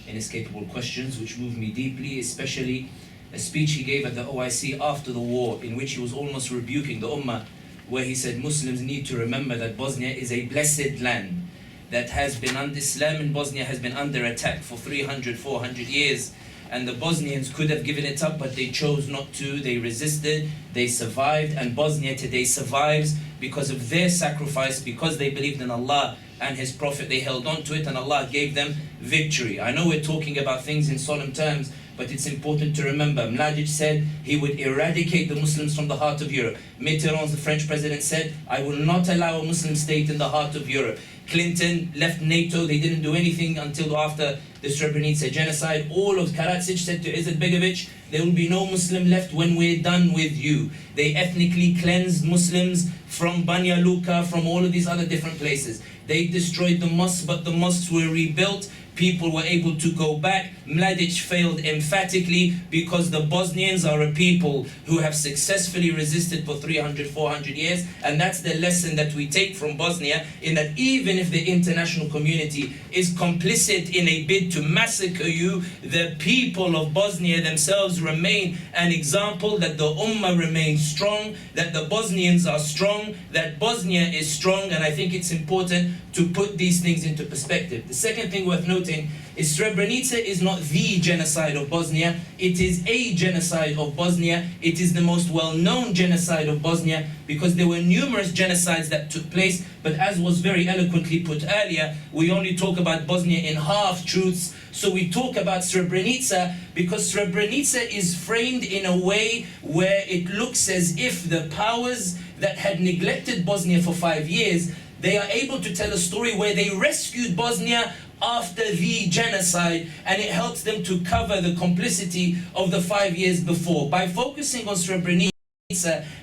Inescapable Questions, which moved me deeply, especially a speech he gave at the OIC after the war, in which he was almost rebuking the Ummah, where he said Muslims need to remember that Bosnia is a blessed land that has been under Islam in Bosnia has been under attack for 300-400 years, and the Bosnians could have given it up, but they chose not to. They resisted, they survived, and Bosnia today survives because of their sacrifice, because they believed in Allah and His Prophet. They held on to it, and Allah gave them victory. I know we're talking about things in solemn terms, but it's important to remember, Mladic said he would eradicate the Muslims from the heart of Europe. Mitterrand, the French president, said, I will not allow a Muslim state in the heart of Europe. Clinton left NATO, they didn't do anything until after the Srebrenica genocide. All of Karadzic said to Izetbegović, there will be no Muslim left when we're done with you. They ethnically cleansed Muslims from Banja Luka, from all of these other different places. They destroyed the mosques, but the mosques were rebuilt. People were able to go back. Mladic failed emphatically because the Bosnians are a people who have successfully resisted for 300-400 years, and that's the lesson that we take from Bosnia, in that even if the international community is complicit in a bid to massacre you, the people of Bosnia themselves remain an example that the Ummah remains strong, that the Bosnians are strong, that Bosnia is strong, and I think it's important to put these things into perspective. The second thing worth noting is Srebrenica is not the genocide of Bosnia, it is a genocide of Bosnia. It is the most well-known genocide of Bosnia because there were numerous genocides that took place, but as was very eloquently put earlier, we only talk about Bosnia in half-truths. So we talk about Srebrenica because Srebrenica is framed in a way where it looks as if the powers that had neglected Bosnia for 5 years, they are able to tell a story where they rescued Bosnia after the genocide, and it helps them to cover the complicity of the 5 years before. By focusing on Srebrenica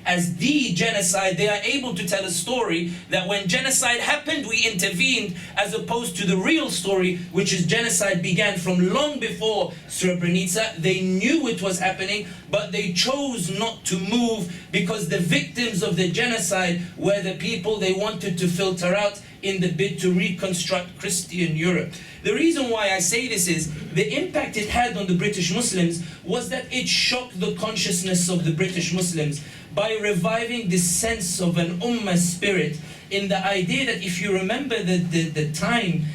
as the genocide, they are able to tell a story that when genocide happened, we intervened, as opposed to the real story, which is genocide began from long before Srebrenica. They knew it was happening, but they chose not to move because the victims of the genocide were the people they wanted to filter out in the bid to reconstruct Christian Europe. The reason why I say this is the impact it had on the British Muslims was that it shocked the consciousness of the British Muslims by reviving this sense of an ummah spirit, in the idea that if you remember the time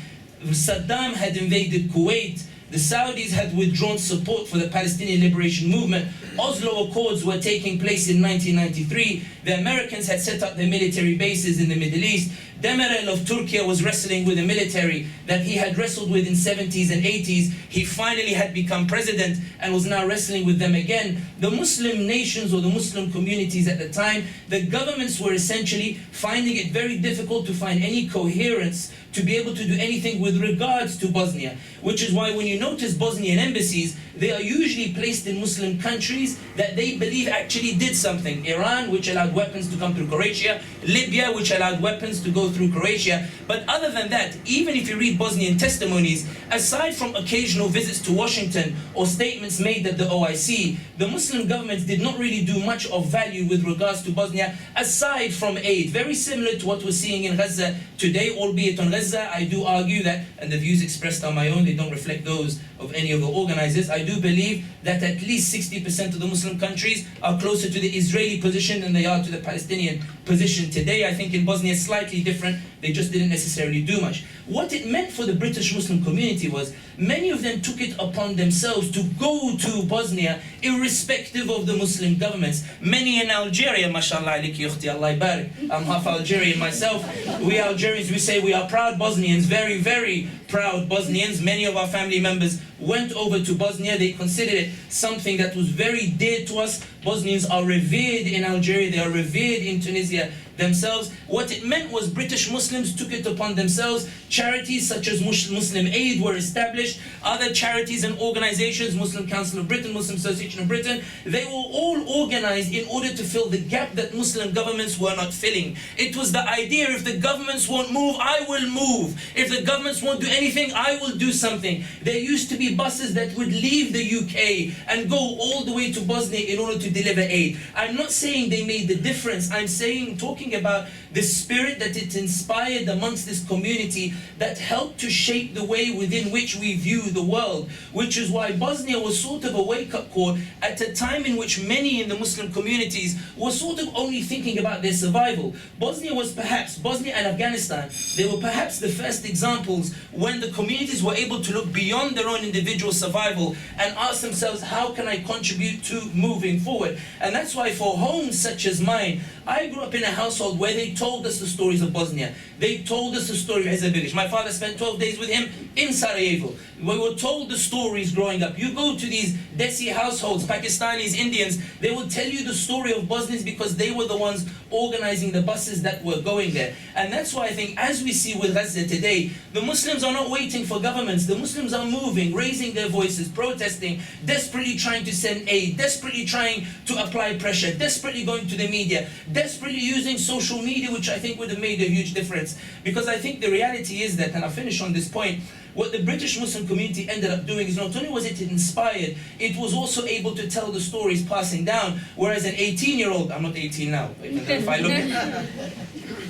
Saddam had invaded Kuwait, the Saudis had withdrawn support for the Palestinian Liberation Movement, Oslo Accords were taking place in 1993, the Americans had set up their military bases in the Middle East, Demirel of Turkey was wrestling with a military that he had wrestled with in 70s and 80s. He finally had become president and was now wrestling with them again. The Muslim nations or the Muslim communities at the time, the governments were essentially finding it very difficult to find any coherence to be able to do anything with regards to Bosnia, which is why when you notice Bosnian embassies, they are usually placed in Muslim countries that they believe actually did something. Iran, which allowed weapons to come through Croatia, Libya, which allowed weapons to go through Croatia. But other than that, even if you read Bosnian testimonies, aside from occasional visits to Washington or statements made at the OIC, the Muslim governments did not really do much of value with regards to Bosnia, aside from aid. Very similar to what we're seeing in Gaza today, albeit on Gaza, I do argue that, and the views expressed are my own, they don't reflect those of any of the organizers. I do believe that at least 60% of the Muslim countries are closer to the Israeli position than they are to the Palestinian position today. I think in Bosnia it's slightly different. They just didn't necessarily do much. What it meant for the British Muslim community was many of them took it upon themselves to go to Bosnia irrespective of the Muslim governments. Many in Algeria, mashallah aliki ukhti, Allah barik. I'm half Algerian myself. We Algerians, we say we are proud Bosnians, very, very proud Bosnians. Many of our family members went over to Bosnia. They considered it something that was very dear to us. Bosnians are revered in Algeria, they are revered in Tunisia themselves. What it meant was British Muslims took it upon themselves. Charities such as Muslim Aid were established. Other charities and organizations, Muslim Council of Britain, Muslim Association of Britain, they were all organized in order to fill the gap that Muslim governments were not filling. It was the idea, if the governments won't move, I will move. If the governments won't do anything, I will do something. There used to be buses that would leave the UK and go all the way to Bosnia in order to deliver aid. I'm not saying they made the difference. I'm saying, talking about the spirit that it inspired amongst this community that helped to shape the way within which we view the world, which is why Bosnia was sort of a wake-up call at a time in which many in the Muslim communities were sort of only thinking about their survival. Bosnia and Afghanistan, they were perhaps the first examples when the communities were able to look beyond their own individual survival and ask themselves, how can I contribute to moving forward? And that's why for homes such as mine, I grew up in a household where they told us the stories of Bosnia. They told us the story of Izetbegovic. My father spent 12 days with him in Sarajevo. We were told the stories growing up. You go to these Desi households, Pakistanis, Indians, they will tell you the story of Bosnians because they were the ones organizing the buses that were going there. And that's why I think, as we see with Gaza today, the Muslims are not waiting for governments. The Muslims are moving, raising their voices, protesting, desperately trying to send aid, desperately trying to apply pressure, desperately going to the media, desperately using social media, which I think would have made a huge difference. Because I think the reality is that, and I'll finish on this point, what the British Muslim community ended up doing is not only was it inspired, it was also able to tell the stories passing down. Whereas an 18-year-old, I'm not 18 now, if I look at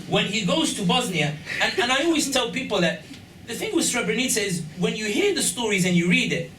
when he goes to Bosnia, and I always tell people that the thing with Srebrenica is when you hear the stories and you read it,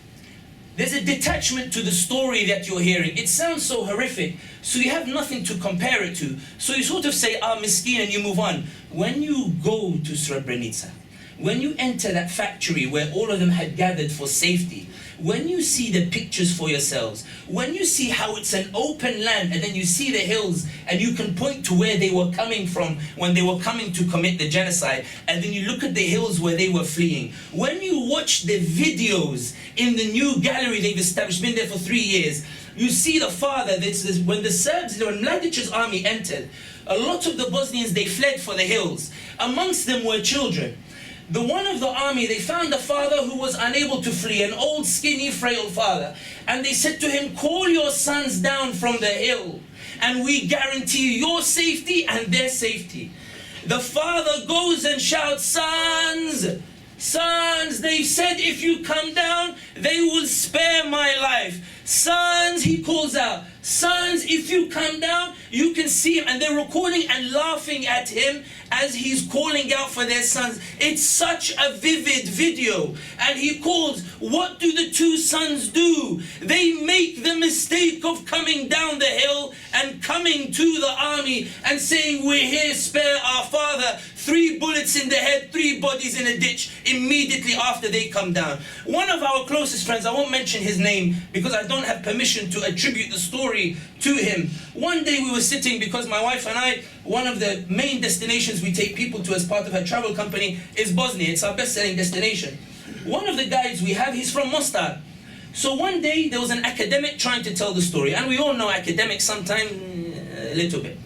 there's a detachment to the story that you're hearing. It sounds so horrific, so you have nothing to compare it to. So you sort of say, miskin, and you move on. When you go to Srebrenica, when you enter that factory where all of them had gathered for safety, when you see the pictures for yourselves, when you see how it's an open land and then you see the hills and you can point to where they were coming from when they were coming to commit the genocide, and then you look at the hills where they were fleeing, when you watch the videos in the new gallery they've established, been there for 3 years, you see the father, when the Serbs, when Mladic's army entered, a lot of the Bosnians, they fled for the hills. Amongst them were children. The one of the army, they found a father who was unable to flee, an old, skinny, frail father. And they said to him, call your sons down from the hill, and we guarantee your safety and their safety. The father goes and shouts, sons, sons, they said if you come down, they will spare my life. Sons, he calls out, sons, if you come down, you can see him. And they're recording and laughing at him as he's calling out for their sons. It's such a vivid video. And he calls, what do the two sons do? They make the mistake of coming down the hill and coming to the army and saying, we're here, spare our father. 3 bullets in the head, 3 bodies in a ditch immediately after they come down. One of our closest friends, I won't mention his name because I don't have permission to attribute the story to him. One day we were sitting, because my wife and I, one of the main destinations we take people to as part of her travel company is Bosnia. It's our best-selling destination. One of the guides we have, he's from Mostar. So one day there was an academic trying to tell the story, and we all know academics sometimes a little bit.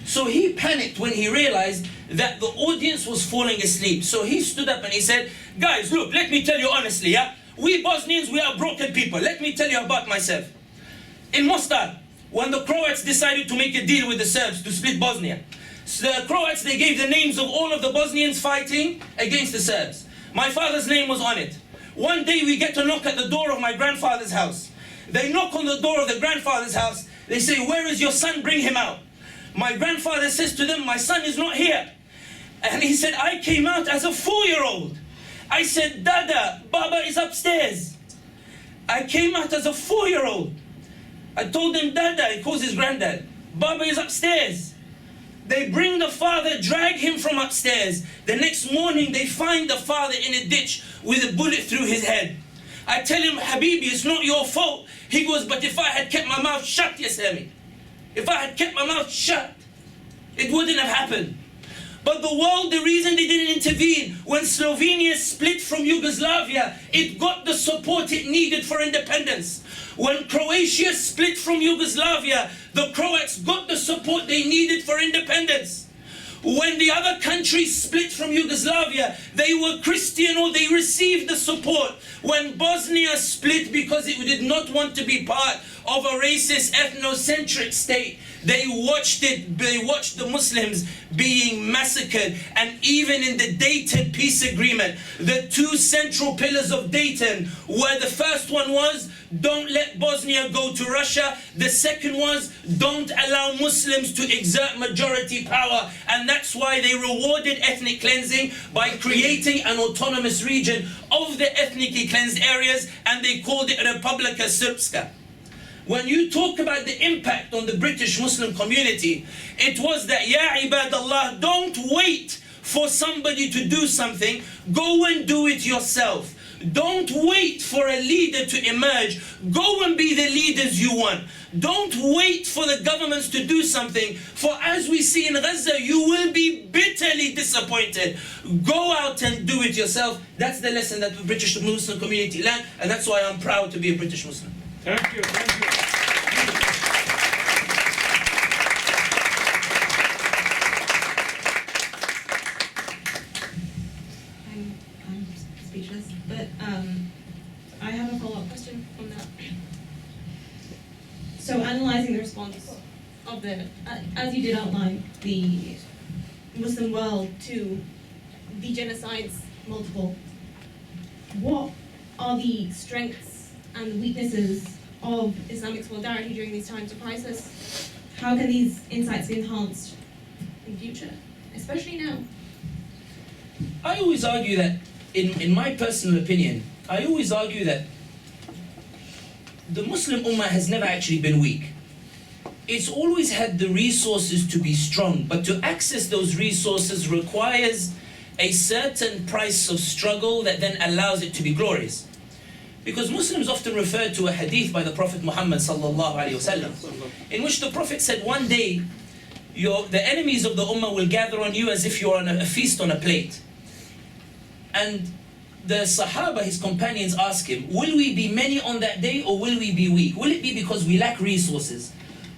So he panicked when he realized that the audience was falling asleep. So he stood up and he said, guys, look, let me tell you honestly, yeah? We Bosnians, we are broken people. Let me tell you about myself. In Mostar, when the Croats decided to make a deal with the Serbs to split Bosnia, so the Croats, they gave the names of all of the Bosnians fighting against the Serbs. My father's name was on it. One day we get to knock at the door of my grandfather's house. They knock on the door of the grandfather's house. They say, where is your son? Bring him out. My grandfather says to them, my son is not here. And he said, I came out as a 4-year-old. I said, Dada, Baba is upstairs. I came out as a 4-year-old. I told him, Dada, he calls his granddad, Baba is upstairs. They bring the father, drag him from upstairs. The next morning, they find the father in a ditch with a bullet through his head. I tell him, Habibi, it's not your fault. He goes, but if I had kept my mouth shut, Yasami, if I had kept my mouth shut, it wouldn't have happened. But the world, the reason they didn't intervene, when Slovenia split from Yugoslavia, it got the support it needed for independence. When Croatia split from Yugoslavia, the Croats got the support they needed for independence. When the other countries split from Yugoslavia, they were Christian or they received the support. When Bosnia split because it did not want to be part of a racist, ethnocentric state, they watched the Muslims being massacred. And even in the Dayton peace agreement, the two central pillars of Dayton, where the first one was, don't let Bosnia go to Russia. The second was, don't allow Muslims to exert majority power. And that's why they rewarded ethnic cleansing by creating an autonomous region of the ethnically cleansed areas, and they called it Republika Srpska. When you talk about the impact on the British Muslim community, it was that, Ya ibadallah, don't wait for somebody to do something, go and do it yourself. Don't wait for a leader to emerge, go and be the leaders you want. Don't wait for the governments to do something, for as we see in Gaza, you will be bitterly disappointed. Go out and do it yourself. That's the lesson that the British Muslim community learned, and that's why I'm proud to be a British Muslim. Thank you, thank you. I'm speechless, but I have a follow-up question on that. So, analysing the response of the, as you did outline, the Muslim world to the genocides multiple, what are the strengths and the weaknesses of Islamic solidarity during these times of crisis? How can these insights be enhanced in future, especially now? I always argue that, in my personal opinion, I always argue that the Muslim Ummah has never actually been weak. It's always had the resources to be strong, but to access those resources requires a certain price of struggle that then allows it to be glorious. Because Muslims often refer to a hadith by the Prophet Muhammad sallallahu alaihi wasallam, in which the Prophet said, one day, the enemies of the Ummah will gather on you as if you're on a feast on a plate. And the Sahaba, his companions, ask him, will we be many on that day or will we be weak? Will it be because we lack resources?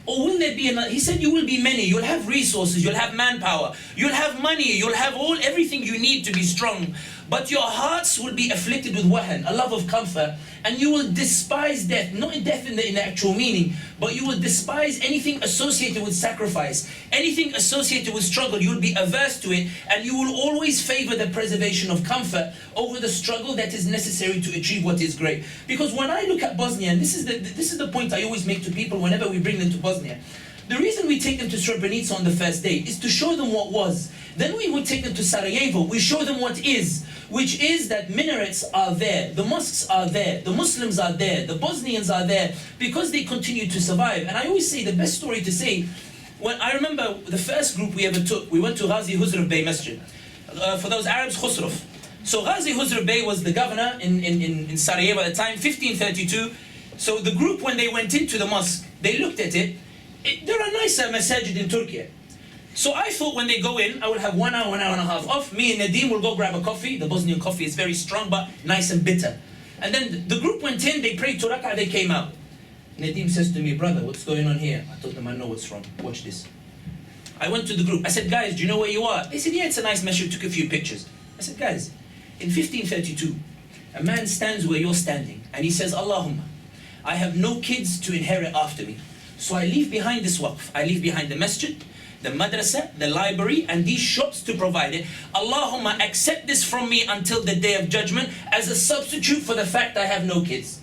Or will there be another? He said, you will be many. You'll have resources, you'll have manpower, you'll have money, you'll have everything you need to be strong. But your hearts will be afflicted with wahan, a love of comfort, and you will despise death, not death in the actual meaning, but you will despise anything associated with sacrifice, anything associated with struggle. You will be averse to it, and you will always favor the preservation of comfort over the struggle that is necessary to achieve what is great. Because when I look at Bosnia, and this is the point I always make to people whenever we bring them to Bosnia, the reason we take them to Srebrenica on the first day is to show them what was. Then we would take them to Sarajevo, we show them what is, which is that minarets are there, the mosques are there, the Muslims are there, the Bosnians are there, because they continue to survive. And I always say the best story to say, when I remember the first group we ever took, we went to Ghazi Huzrev Bey Masjid. For those Arabs, Khusrov. So Ghazi Huzrev Bey was the governor in Sarajevo at the time, 1532. So the group, when they went into the mosque, they looked at it. There are nicer masajid in Turkey. So I thought when they go in, I will have 1 hour and a half off. Me and Nadim will go grab a coffee. The Bosnian coffee is very strong, but nice and bitter. And then the group went in, they prayed 2 rak'ah, they came out. Nadim says to me, brother, what's going on here? I told them, I know what's wrong. Watch this. I went to the group. I said, guys, do you know where you are? They said, yeah, it's a nice masjid. Took a few pictures. I said, guys, in 1532, a man stands where you're standing, and he says, Allahumma, I have no kids to inherit after me. So I leave behind this waqf. I leave behind the masjid, the madrasa, the library, and these shops to provide it. Allahumma, accept this from me until the day of judgment as a substitute for the fact I have no kids.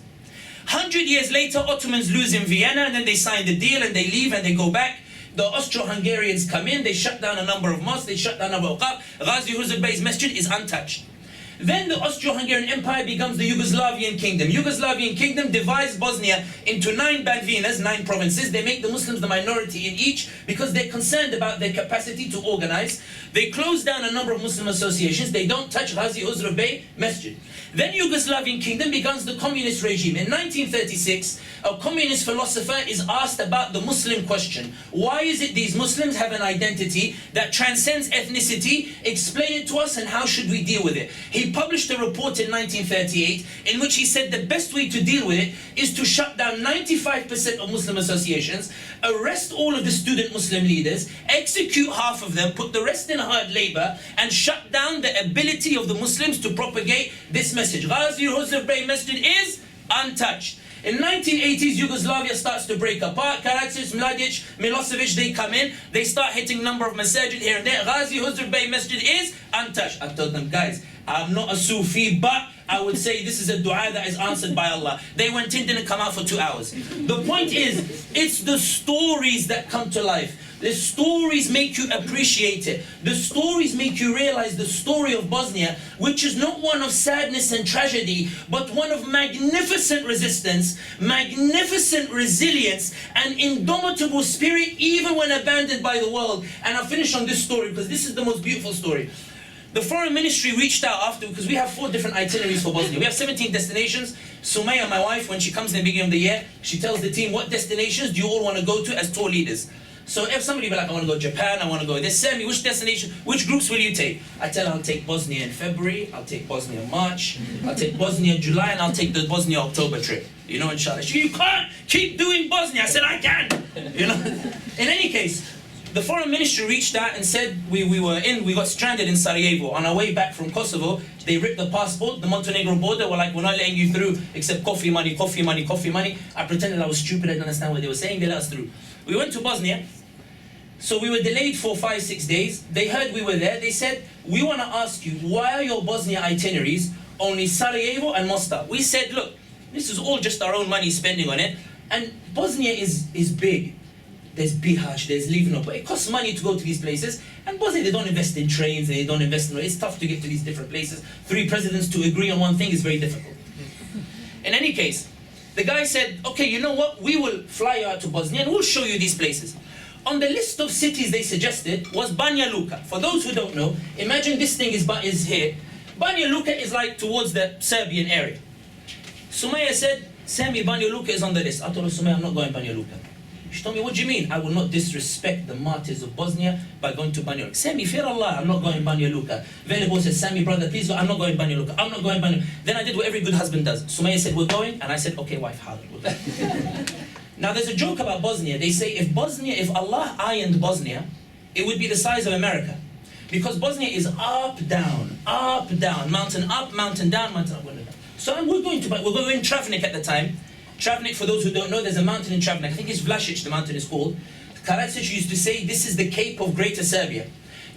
100 years later, Ottomans lose in Vienna, and then they sign the deal, and they leave, and they go back. The Austro-Hungarians come in, they shut down a number of mosques, they shut down a number of waqaf. Ghazi Huzrev Bey's masjid is untouched. Then the Austro-Hungarian Empire becomes the Yugoslavian Kingdom. Yugoslavian Kingdom divides Bosnia into 9 Banvinas, 9 provinces. They make the Muslims the minority in each because they're concerned about their capacity to organize. They close down a number of Muslim associations. They don't touch Ghazi Uzra Bey Masjid. Then Yugoslavian Kingdom becomes the communist regime. In 1936, a communist philosopher is asked about the Muslim question. Why is it these Muslims have an identity that transcends ethnicity? Explain it to us, and how should we deal with it? He published a report in 1938 in which he said the best way to deal with it is to shut down 95% of Muslim associations, arrest all of the student Muslim leaders, execute half of them, put the rest in hard labor, and shut down the ability of the Muslims to propagate this message. Ghazi Uzra Bey Masjid is untouched. In 1980s, Yugoslavia starts to break apart. Karadzic, Mladic, Milosevic, they come in. They start hitting a number of masajid here and there. Ghazi Uzra Bey Masjid is untouched. I told them, guys, I'm not a Sufi, but I would say this is a dua that is answered by Allah. They went in, didn't come out for 2 hours. The point is, it's the stories that come to life. The stories make you appreciate it. The stories make you realize the story of Bosnia, which is not one of sadness and tragedy, but one of magnificent resistance, magnificent resilience, and indomitable spirit, even when abandoned by the world. And I'll finish on this story because this is the most beautiful story. The foreign ministry reached out after, because we have 4 different itineraries for Bosnia. We have 17 destinations. Sumaya, my wife, when she comes in the beginning of the year, she tells the team, what destinations do you all want to go to as tour leaders? So if somebody be like, I want to go to Japan, I want to go this, send me which destination, which groups will you take? I tell her I'll take Bosnia in February, I'll take Bosnia in March, I'll take Bosnia in July, and I'll take the Bosnia October trip. You know, inshallah. You can't keep doing Bosnia. I said, I can. You know. In any case, the foreign ministry reached out and said we got stranded in Sarajevo. On our way back from Kosovo, they ripped the passport, the Montenegro border, were like, we're not letting you through except coffee money, coffee money, coffee money. I pretended I was stupid, I didn't understand what they were saying, they let us through. We went to Bosnia. So we were delayed for 5-6 days. They heard we were there. They said, we want to ask you, why are your Bosnia itineraries only Sarajevo and Mostar? We said, look, this is all just our own money spending on it. And Bosnia is big. There's Bihać, there's Livno, but it costs money to go to these places. And Bosnia, they don't invest in trains, and they don't invest in, it's tough to get to these different places. 3 presidents to agree on one thing is very difficult. In any case, the guy said, okay, you know what? We will fly you out to Bosnia and we'll show you these places. On the list of cities they suggested was Banja Luka. For those who don't know, imagine this thing is here. Banja Luka is like towards the Serbian area. Sumaya said, Sami, Banja Luka is on the list. I told her, Sumaya, I'm not going Banja Luka. She told me, what do you mean? I will not disrespect the martyrs of Bosnia by going to Banja Luka. Sami, fear Allah, I'm not going Banja Luka. Velebo said, Sami, brother, please go. I'm not going Banja Luka. I'm not going Banja Luka. Then I did what every good husband does. Sumaya said, we're going. And I said, okay, wife, how? Now there's a joke about Bosnia. They say if Allah ironed Bosnia, it would be the size of America. Because Bosnia is up, down, mountain up, mountain down, mountain up, mountain down. So we're going in Travnik at the time. Travnik, for those who don't know, there's a mountain in Travnik. I think it's Vlasic, the mountain is called. Karadzic used to say this is the Cape of Greater Serbia.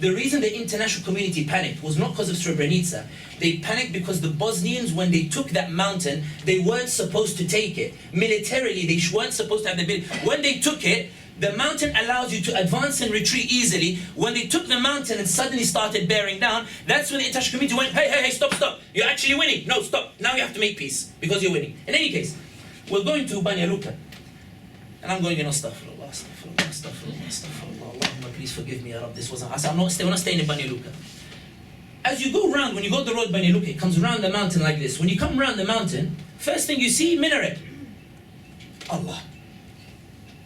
The reason the international community panicked was not because of Srebrenica. They panicked because the Bosnians, when they took that mountain, they weren't supposed to take it. Militarily, they weren't supposed to have the ability. When they took it, the mountain allows you to advance and retreat easily. When they took the mountain and suddenly started bearing down, that's when the international community went, hey, stop. You're actually winning. No, stop. Now you have to make peace because you're winning. In any case, we're going to Banja Luka. And I'm going in astaghfirullah, Allahumma, please forgive me, Ya Rab, this wasn't us. We're not staying in Banja Luka. As you go round, when you go the road Banja Luka, it comes round the mountain like this. When you come round the mountain, first thing you see, minaret. Allah.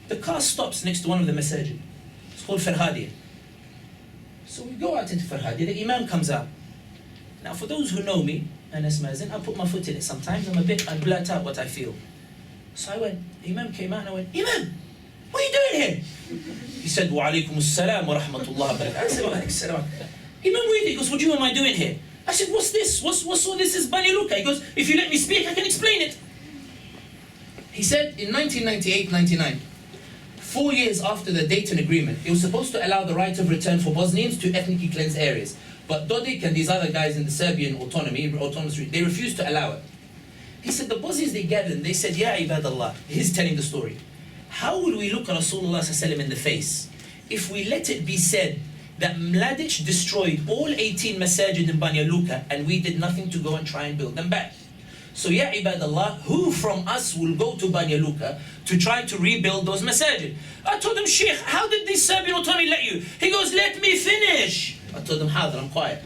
The car stops next to one of the masajid. It's called Farhadiya. So we go out into Farhadiya, the Imam comes out. Now for those who know me, and as Mazin, I put my foot in it sometimes, I blurt out what I feel. So I went, Imam came out and I went, Imam, what are you doing here? He said, wa alaykum assalam wa rahmatullah wa barakatuh. I said, wa alaykum assalam. Imam, what he goes, what am I doing here? I said, what's this? What's all this? Is Banja Luka. He goes, if you let me speak, I can explain it. He said, in 1998-99, 4 years after the Dayton Agreement, it was supposed to allow the right of return for Bosnians to ethnically cleansed areas. But Dodik and these other guys in the Serbian autonomous region, they refused to allow it. He said, the Bosnians, they gathered and they said, Ya Ibadallah, he's telling the story. How would we look at Rasulullah in the face if we let it be said that Mladic destroyed all 18 masajid in Banja Luka and we did nothing to go and try and build them back. So ya ibadallah, who from us will go to Banja Luka to try to rebuild those masajid? I told him, Sheikh, how did the Serbian authority let you? He goes, let me finish. I told him, Hadr, I'm quiet.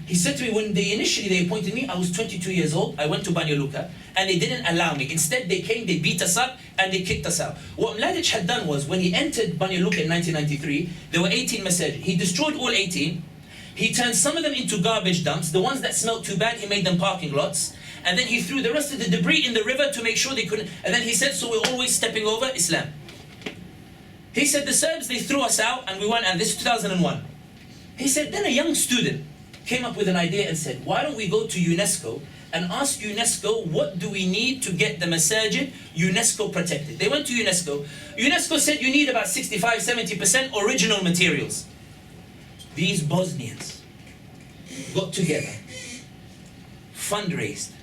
He said to me, when they initially appointed me, I was 22 years old, I went to Banja Luka, and they didn't allow me. Instead, they came, they beat us up, and they kicked us out. What Mladic had done was, when he entered Banja Luka in 1993, there were 18 masajid. He destroyed all 18. He turned some of them into garbage dumps. The ones that smelled too bad, he made them parking lots. And then he threw the rest of the debris in the river to make sure they couldn't. And then he said, so we're always stepping over Islam. He said, the Serbs, they threw us out, and we went, and this is 2001. He said, then a young student came up with an idea and said, why don't we go to UNESCO and ask UNESCO, what do we need to get the masajid UNESCO protected? They went to UNESCO. UNESCO said you need about 65-70% original materials. These Bosnians got together, fundraised,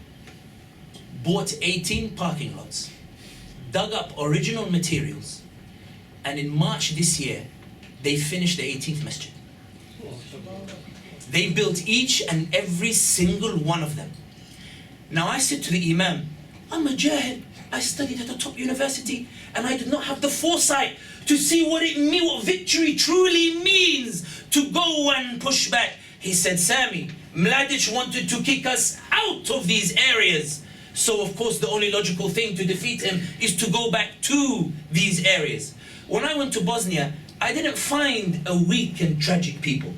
bought 18 parking lots, dug up original materials, and in March this year, they finished the 18th masjid. They built each and every single one of them. Now I said to the Imam, I'm a Jahid. I studied at a top university and I did not have the foresight to see what it means, what victory truly means, to go and push back. He said, Sami, Mladic wanted to kick us out of these areas. So of course the only logical thing to defeat him is to go back to these areas. When I went to Bosnia, I didn't find a weak and tragic people.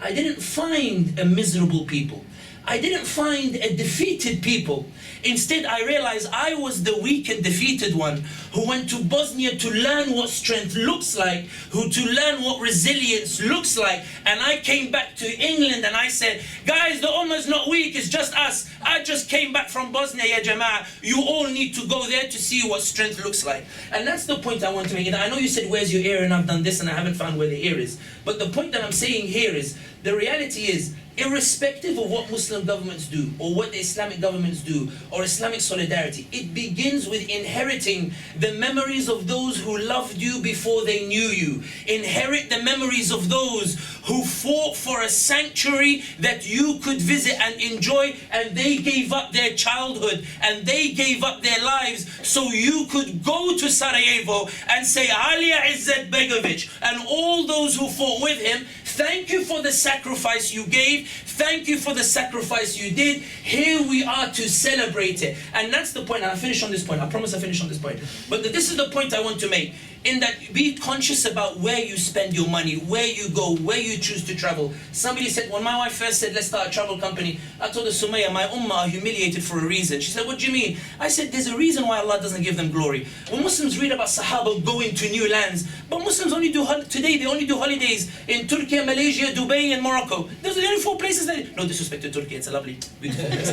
I didn't find a miserable people. I didn't find a defeated people. Instead, I realized I was the weak and defeated one who went to Bosnia to learn what strength looks like, to learn what resilience looks like. And I came back to England and I said, guys, the Ummah's not weak, it's just us. I just came back from Bosnia, ya Jama'ah. You all need to go there to see what strength looks like. And that's the point I want to make. And I know you said, where's your ear? And I've done this and I haven't found where the ear is. But the point that I'm saying here is, the reality is, irrespective of what Muslim governments do, or what the Islamic governments do, or Islamic solidarity, it begins with inheriting the memories of those who loved you before they knew you. Inherit the memories of those who fought for a sanctuary that you could visit and enjoy, and they gave up their childhood, and they gave up their lives, so you could go to Sarajevo and say, Ali Izzat Begovic, and all those who fought with him, thank you for the sacrifice you gave. Thank you for the sacrifice you did. Here we are to celebrate it. And that's the point, and I'll finish on this point. I promise I'll finish on this point. But this is the point I want to make. In that, be conscious about where you spend your money, where you go, where you choose to travel. Somebody said, when my wife first said, let's start a travel company, I told her, Sumaya, my ummah are humiliated for a reason. She said, what do you mean? I said, there's a reason why Allah doesn't give them glory. When Muslims read about Sahaba going to new lands, but Muslims only do, today they only do holidays in Turkey, Malaysia, Dubai, and Morocco. Those are the only 4 places that, no disrespect to Turkey, it's a lovely, beautiful place.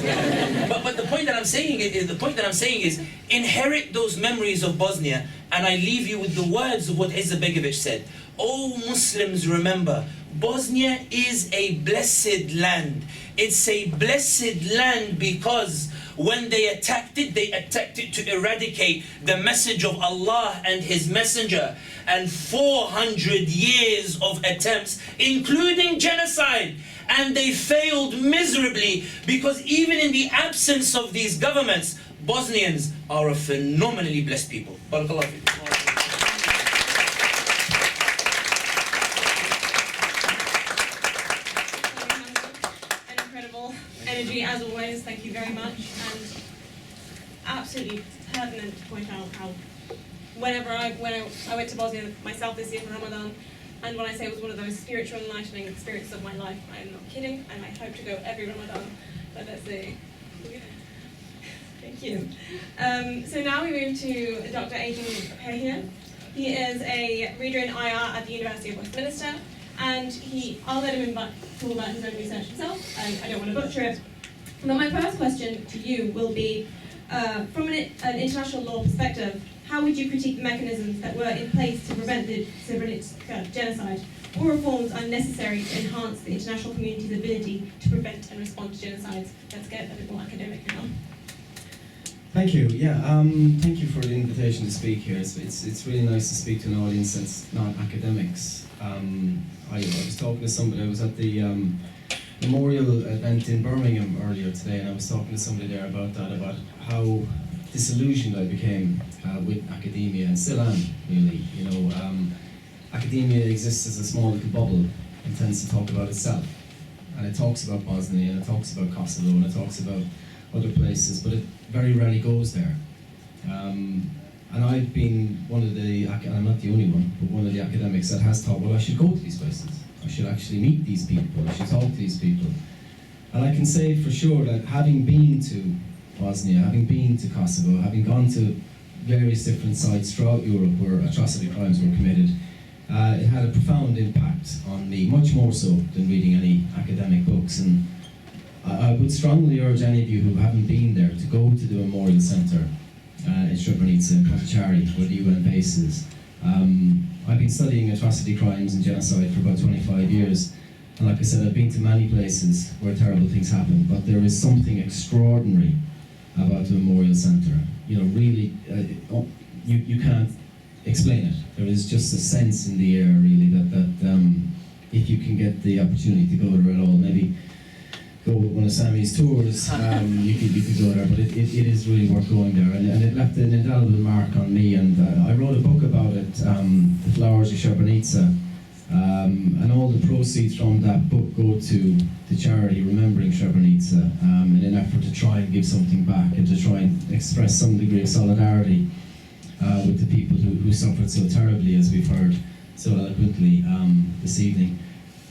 but the point that I'm saying is, inherit those memories of Bosnia. And I leave you with the words of what Izzat Begovic said. Oh Muslims, remember, Bosnia is a blessed land. It's a blessed land because when they attacked it to eradicate the message of Allah and His Messenger. And 400 years of attempts, including genocide. And they failed miserably because even in the absence of these governments, Bosnians are a phenomenally blessed people. Barakallahu feekum. An incredible energy as always. Thank you very much. And absolutely pertinent to point out how when I went to Bosnia myself this year for Ramadan, and when I say it was one of those spiritual enlightening experiences of my life, I am not kidding, and I hope to go every Ramadan. But let's see. Thank you. So now we move to Dr. Adrian Pahia. He is a reader in IR at the University of Westminster, and I'll let him talk about his own research himself. I don't want to butcher it. But my first question to you will be, from an international law perspective, how would you critique the mechanisms that were in place to prevent the Srebrenica genocide? What reforms are necessary to enhance the international community's ability to prevent and respond to genocides? Let's get a bit more academic now. Thank you. Yeah, thank you for the invitation to speak here. It's really nice to speak to an audience that's not academics. I was talking to somebody, I was at the memorial event in Birmingham earlier today, and I was talking to somebody there about that, about how disillusioned I became with academia, and still am, really. You know, academia exists as a small little bubble and tends to talk about itself. And it talks about Bosnia, and it talks about Kosovo, and it talks about other places, but it very rarely goes there. And I've been one of the, and I'm not the only one, but one of the academics that has thought, well, I should go to these places. I should actually meet these people. I should talk to these people. And I can say for sure that having been to Bosnia, having been to Kosovo, having gone to various different sites throughout Europe where atrocity crimes were committed, it had a profound impact on me, much more so than reading any academic books. And I would strongly urge any of you who haven't been there to go to the Memorial Centre in Srebrenica, in Proceedings, where the UN base is. I've been studying atrocity crimes and genocide for about 25 years, and like I said, I've been to many places where terrible things happen, but there is something extraordinary about the Memorial Centre. You know, really, you can't explain it. There is just a sense in the air, really, that if you can get the opportunity to go there at all, maybe go with one of Sammy's tours, you could go there, but it is really worth going there, and it left an indelible mark on me. And I wrote a book about it, The Flowers of Srebrenica, and all the proceeds from that book go to the charity Remembering Srebrenica, in an effort to try and give something back and to try and express some degree of solidarity with the people who suffered so terribly, as we've heard so eloquently this evening.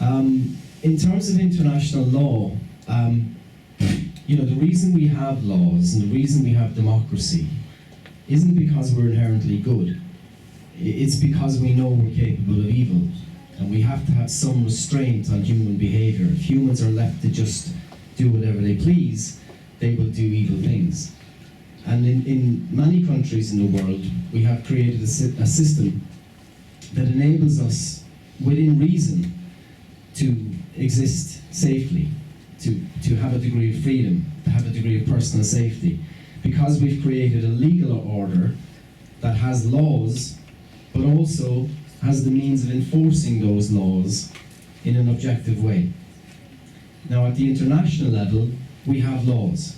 In terms of international law, you know, the reason we have laws and the reason we have democracy isn't because we're inherently good. It's because we know we're capable of evil, and we have to have some restraint on human behaviour. If humans are left to just do whatever they please, they will do evil things. And in many countries in the world, we have created a system that enables us, within reason, to exist safely, to have a degree of freedom, to have a degree of personal safety, because we've created a legal order that has laws, but also has the means of enforcing those laws in an objective way. Now, at the international level, we have laws,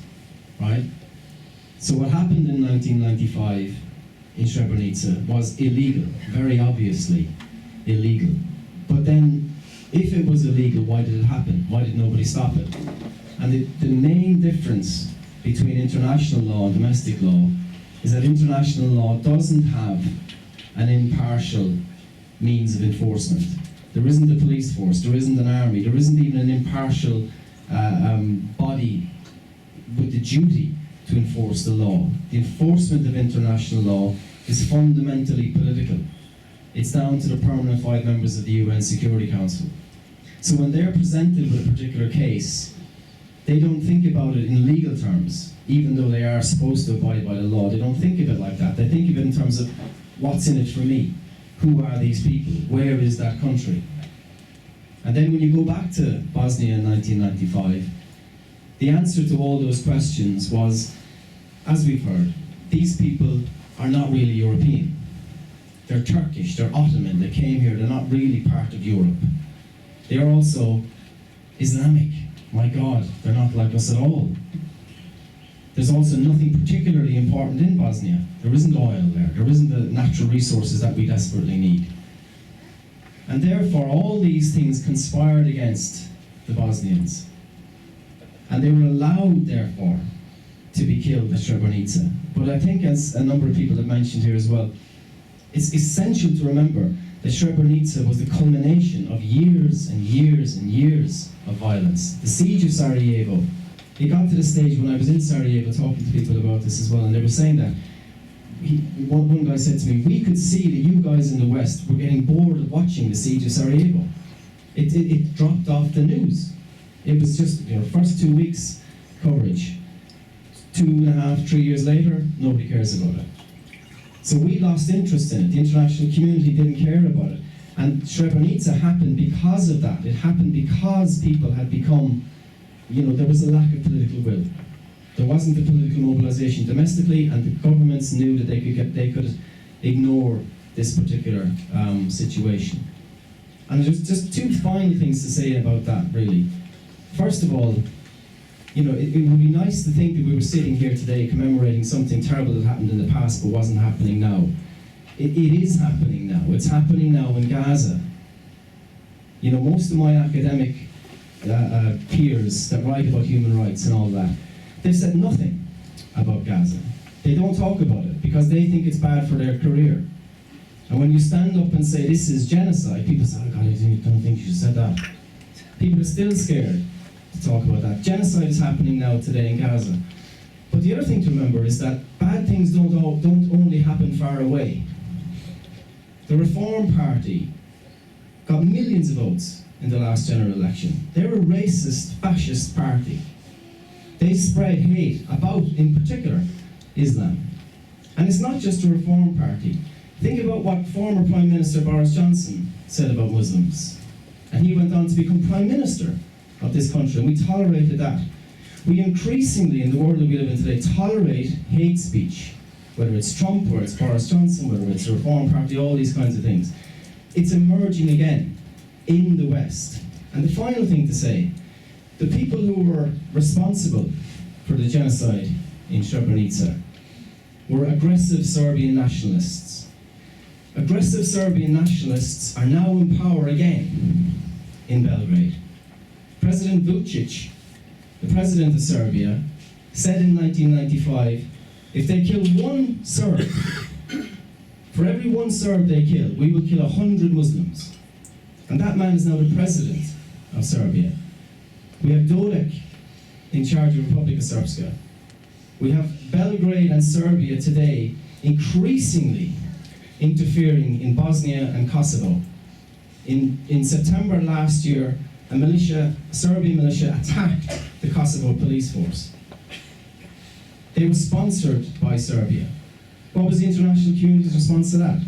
right? So what happened in 1995 in Srebrenica was illegal, very obviously illegal. But then, if it was illegal, why did it happen? Why did nobody stop it? And the main difference between international law and domestic law is that international law doesn't have an impartial means of enforcement. There isn't a police force, there isn't an army, there isn't even an impartial body with the duty to enforce the law. The enforcement of international law is fundamentally political. It's down to the permanent 5 members of the UN Security Council. So when they're presented with a particular case, they don't think about it in legal terms, even though they are supposed to abide by the law. They don't think of it like that. They think of it in terms of, what's in it for me? Who are these people? Where is that country? And then when you go back to Bosnia in 1995, the answer to all those questions was, as we've heard, these people are not really European. They're Turkish, they're Ottoman, they came here, they're not really part of Europe. They are also Islamic. My God, they're not like us at all. There's also nothing particularly important in Bosnia. There isn't oil there, there isn't the natural resources that we desperately need. And therefore, all these things conspired against the Bosnians. And they were allowed, therefore, to be killed at Srebrenica. But I think, as a number of people have mentioned here as well, it's essential to remember that Srebrenica was the culmination of years and years and years of violence. The siege of Sarajevo, it got to the stage when I was in Sarajevo talking to people about this as well, and they were saying that, one guy said to me, we could see that you guys in the West were getting bored of watching the siege of Sarajevo. It dropped off the news. It was just, first 2 weeks coverage. 2.5, 3 years later, nobody cares about it. So we lost interest in it. The international community didn't care about it. And Srebrenica happened because of that. It happened because people had become, there was a lack of political will. There wasn't the political mobilization domestically, and the governments knew that they could ignore this particular situation. And there's just two final things to say about that, really. First of all, it would be nice to think that we were sitting here today commemorating something terrible that happened in the past but wasn't happening now. It is happening now. It's happening now in Gaza. Most of my academic peers that write about human rights and all that, they've said nothing about Gaza. They don't talk about it because they think it's bad for their career. And when you stand up and say this is genocide, people say, oh God, I don't think you should have said that. People are still scared to talk about that. Genocide is happening now today in Gaza. But the other thing to remember is that bad things don't only happen far away. The Reform Party got millions of votes in the last general election. They're a racist, fascist party. They spread hate about, in particular, Islam. And it's not just a Reform Party. Think about what former Prime Minister Boris Johnson said about Muslims. And he went on to become Prime Minister of this country, and we tolerated that. We increasingly, in the world that we live in today, tolerate hate speech, whether it's Trump or it's Boris Johnson, whether it's a Reform Party, all these kinds of things. It's emerging again in the West. And the final thing to say, the people who were responsible for the genocide in Srebrenica were aggressive Serbian nationalists. Aggressive Serbian nationalists are now in power again in Belgrade. President Vučić, the president of Serbia, said in 1995, if they kill one Serb, for every one Serb they kill, we will kill 100 Muslims. And that man is now the president of Serbia. We have Dodik in charge of Republika Srpska. We have Belgrade and Serbia today increasingly interfering in Bosnia and Kosovo. In September last year, a Serbian militia attacked the Kosovo police force. They were sponsored by Serbia. What was the international community's response to that?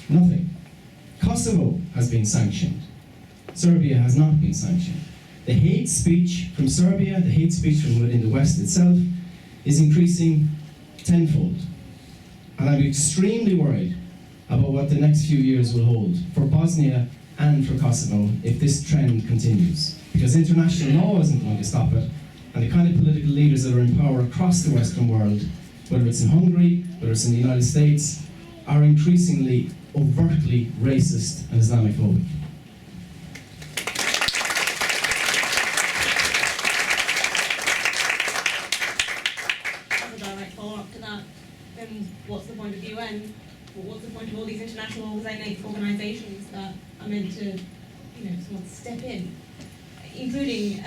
Nothing. Kosovo has been sanctioned. Serbia has not been sanctioned. The hate speech from Serbia, the hate speech from within the West itself, is increasing tenfold. And I'm extremely worried about what the next few years will hold for Bosnia and for Kosovo if this trend continues. Because international law isn't going to stop it, and the kind of political leaders that are in power across the Western world, whether it's in Hungary, whether it's in the United States, are increasingly overtly racist and Islamophobic. As a direct follow-up to that, then what's the point of the UN? What's the point of all these international organisations that are meant to, sort of step in, including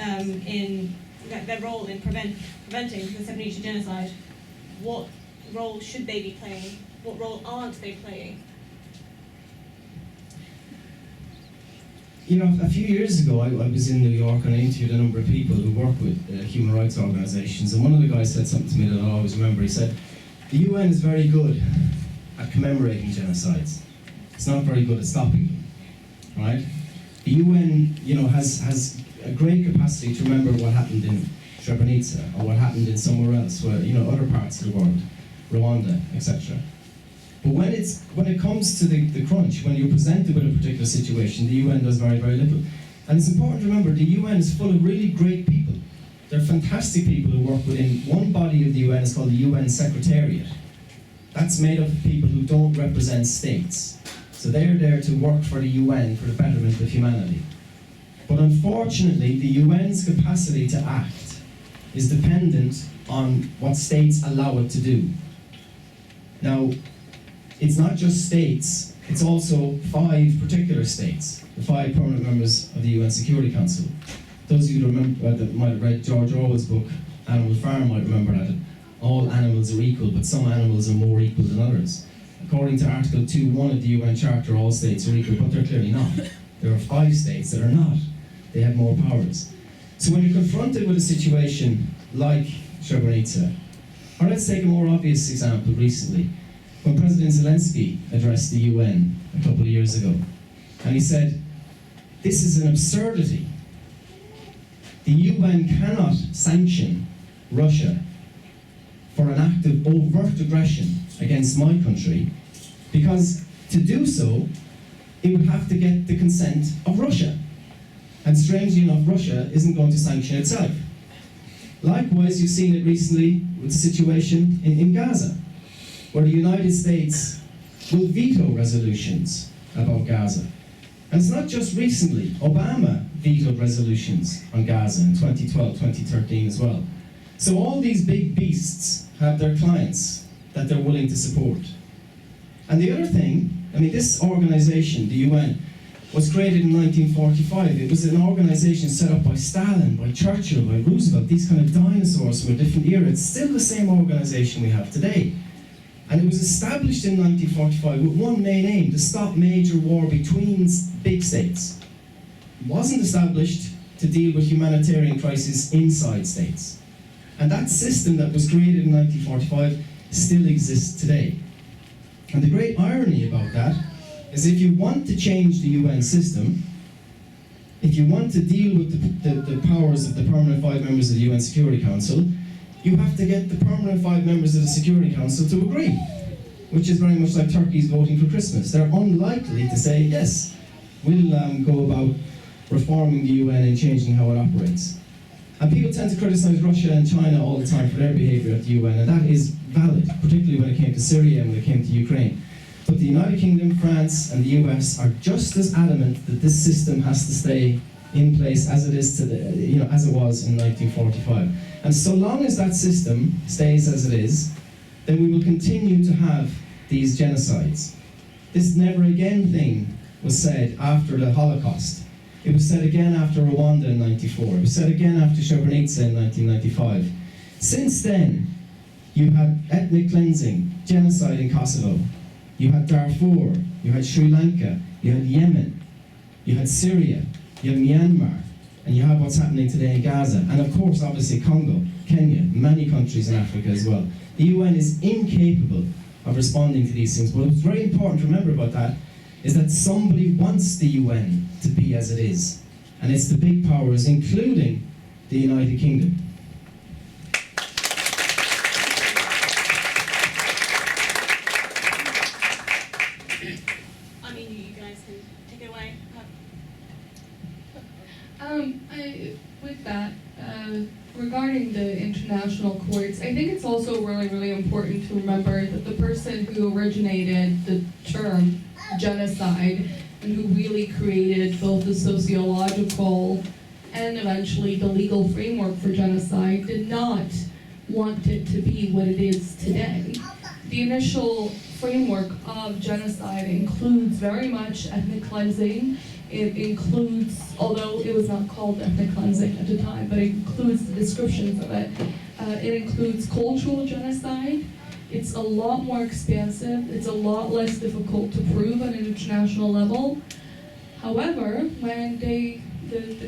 in their role in preventing the Srebrenica genocide? What role should they be playing? What role aren't they playing? A few years ago, I was in New York and I interviewed a number of people who work with human rights organisations, and one of the guys said something to me that I'll always remember. He said, the UN is very good at commemorating genocides. It's not very good at stopping them, right? The UN, has a great capacity to remember what happened in Srebrenica or what happened in somewhere else, where, other parts of the world, Rwanda, etc. But when it comes to the crunch, when you're presented with a particular situation, the UN does very, very little. And it's important to remember the UN is full of really great people. They're fantastic people who work within one body of the UN. It's called the UN Secretariat. That's made up of people who don't represent states. So they're there to work for the UN for the betterment of humanity. But unfortunately, the UN's capacity to act is dependent on what states allow it to do. Now, it's not just states, it's also 5 particular states, the 5 permanent members of the UN Security Council. Those of you that might have read George Orwell's book, Animal Farm, might remember that all animals are equal, but some animals are more equal than others. According to Article 2.1 of the UN Charter, all states are equal, but they're clearly not. There are 5 states that are not. They have more powers. So when you're confronted with a situation like Srebrenica, or let's take a more obvious example recently, when President Zelensky addressed the UN a couple of years ago, and he said, this is an absurdity. The UN cannot sanction Russia for an act of overt aggression against my country, because to do so it would have to get the consent of Russia. And strangely enough, Russia isn't going to sanction itself. Likewise, you've seen it recently with the situation in Gaza, where the United States will veto resolutions about Gaza. And it's not just recently. Obama vetoed resolutions on Gaza in 2012, 2013 as well. So all these big beasts have their clients that they're willing to support. And the other thing, I mean, this organization, the UN, was created in 1945. It was an organization set up by Stalin, by Churchill, by Roosevelt, these kind of dinosaurs from a different era. It's still the same organization we have today. And it was established in 1945 with one main aim, to stop major war between big states. It wasn't established to deal with humanitarian crises inside states. And that system that was created in 1945 still exists today. And the great irony about that is if you want to change the UN system, if you want to deal with the powers of the permanent 5 members of the UN Security Council, you have to get the permanent 5 members of the Security Council to agree, which is very much like turkeys voting for Christmas. They're unlikely to say, yes, we'll go about reforming the UN and changing how it operates. And people tend to criticize Russia and China all the time for their behavior at the UN, and that is valid, particularly when it came to Syria and when it came to Ukraine. But the United Kingdom, France, and the US are just as adamant that this system has to stay in place as it is as it was in 1945. And so long as that system stays as it is, then we will continue to have these genocides. This never again thing was said after the Holocaust. It was said again after Rwanda in 1994. It was said again after Srebrenica in 1995. Since then, you had ethnic cleansing, genocide in Kosovo. You had Darfur, you had Sri Lanka, you had Yemen, you had Syria, you had Myanmar, and you have what's happening today in Gaza. And of course, obviously, Congo, Kenya, many countries in Africa as well. The UN is incapable of responding to these things. But what's very important to remember about that is that somebody wants the UN to be as it is. And it's the big powers, including the United Kingdom. I mean, you guys can take it away. With that, regarding the international courts, I think it's also really, really important to remember that the person who originated the term genocide and who really created both the sociological and eventually the legal framework for genocide did not want it to be what it is today. The initial framework of genocide includes very much ethnic cleansing. It includes, although it was not called ethnic cleansing at the time, but it includes the descriptions of it. It includes cultural genocide. It's a lot more expansive. It's a lot less difficult to prove on an international level. However, when the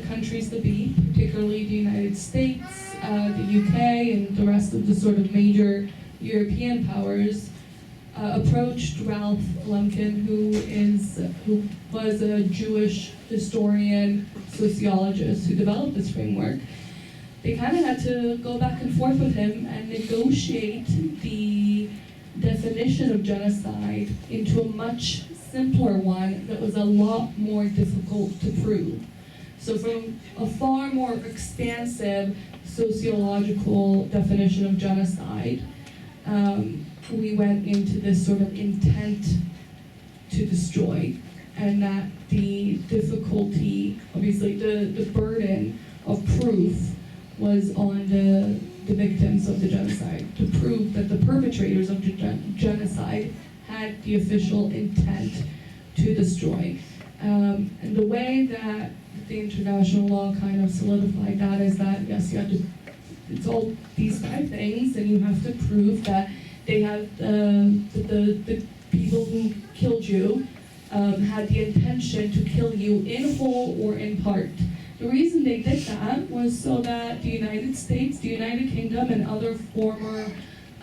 countries that be, particularly the United States, the UK, and the rest of the sort of major European powers, approached Ralph Lemkin, who was a Jewish historian, sociologist who developed this framework. They kind of had to go back and forth with him and negotiate the definition of genocide into a much simpler one that was a lot more difficult to prove. So from a far more expansive sociological definition of genocide, we went into this sort of intent to destroy, and that the difficulty, obviously the burden of proof was on the victims of the genocide, to prove that the perpetrators of the genocide had the official intent to destroy. And the way that the international law kind of solidified that is that, yes, you have to, it's all these 5 things, and you have to prove that they have the people who killed you had the intention to kill you in whole or in part. The reason they did that was so that the United States, the United Kingdom, and other former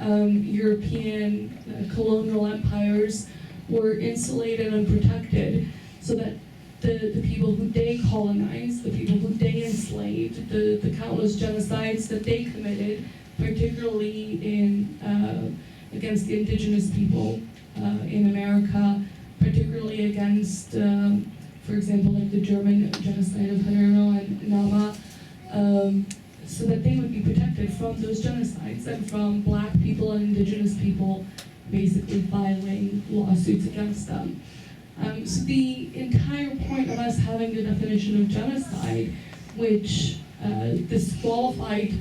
European colonial empires were insulated and protected, so that the people who they colonized, the people who they enslaved, the countless genocides that they committed, particularly in against the indigenous people in America, particularly particularly against, for example, like the German genocide of Hanerno and Nama, so that they would be protected from those genocides and from Black people and Indigenous people basically filing lawsuits against them. So the entire point of us having the definition of genocide, which disqualified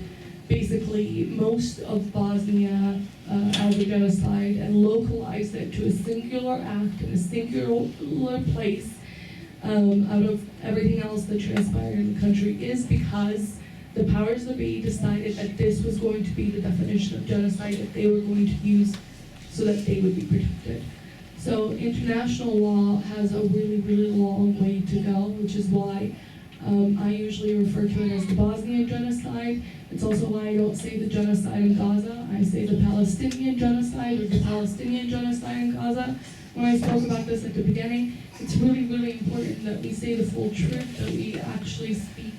basically most of Bosnia as a genocide and localized it to a singular act in a singular place out of everything else that transpired in the country, is because the powers that be decided that this was going to be the definition of genocide that they were going to use so that they would be protected. So international law has a really, really long way to go, which is why I usually refer to it as the Bosnian genocide. It's also why I don't say the genocide in Gaza. I say the Palestinian genocide or the Palestinian genocide in Gaza. When I spoke about this at the beginning, it's really, really important that we say the full truth, that we actually speak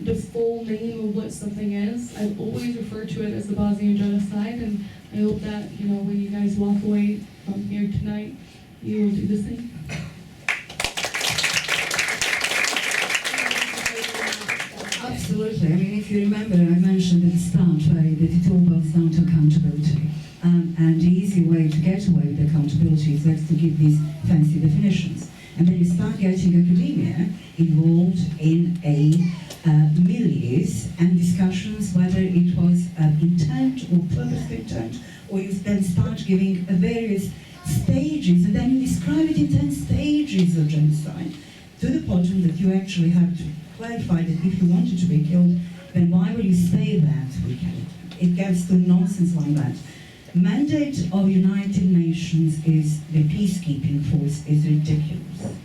the full name of what something is. I've always referred to it as the Bosnian genocide, and I hope that, you know, when you guys walk away from here tonight, you will do the same. Absolutely. I mean, if you remember, I mentioned at the start that it all boils down to accountability. And the easy way to get away with accountability is just to give these fancy definitions. And then you start getting academia involved in milieus and discussions whether it was intent or purposeful intent, or you then start giving various stages, and then you describe it in 10 stages of genocide, to the point that you actually have to clarify that if you wanted to be killed, then why will you say that we killed? It gets to nonsense like that. Mandate of United Nations is the peacekeeping force is ridiculous.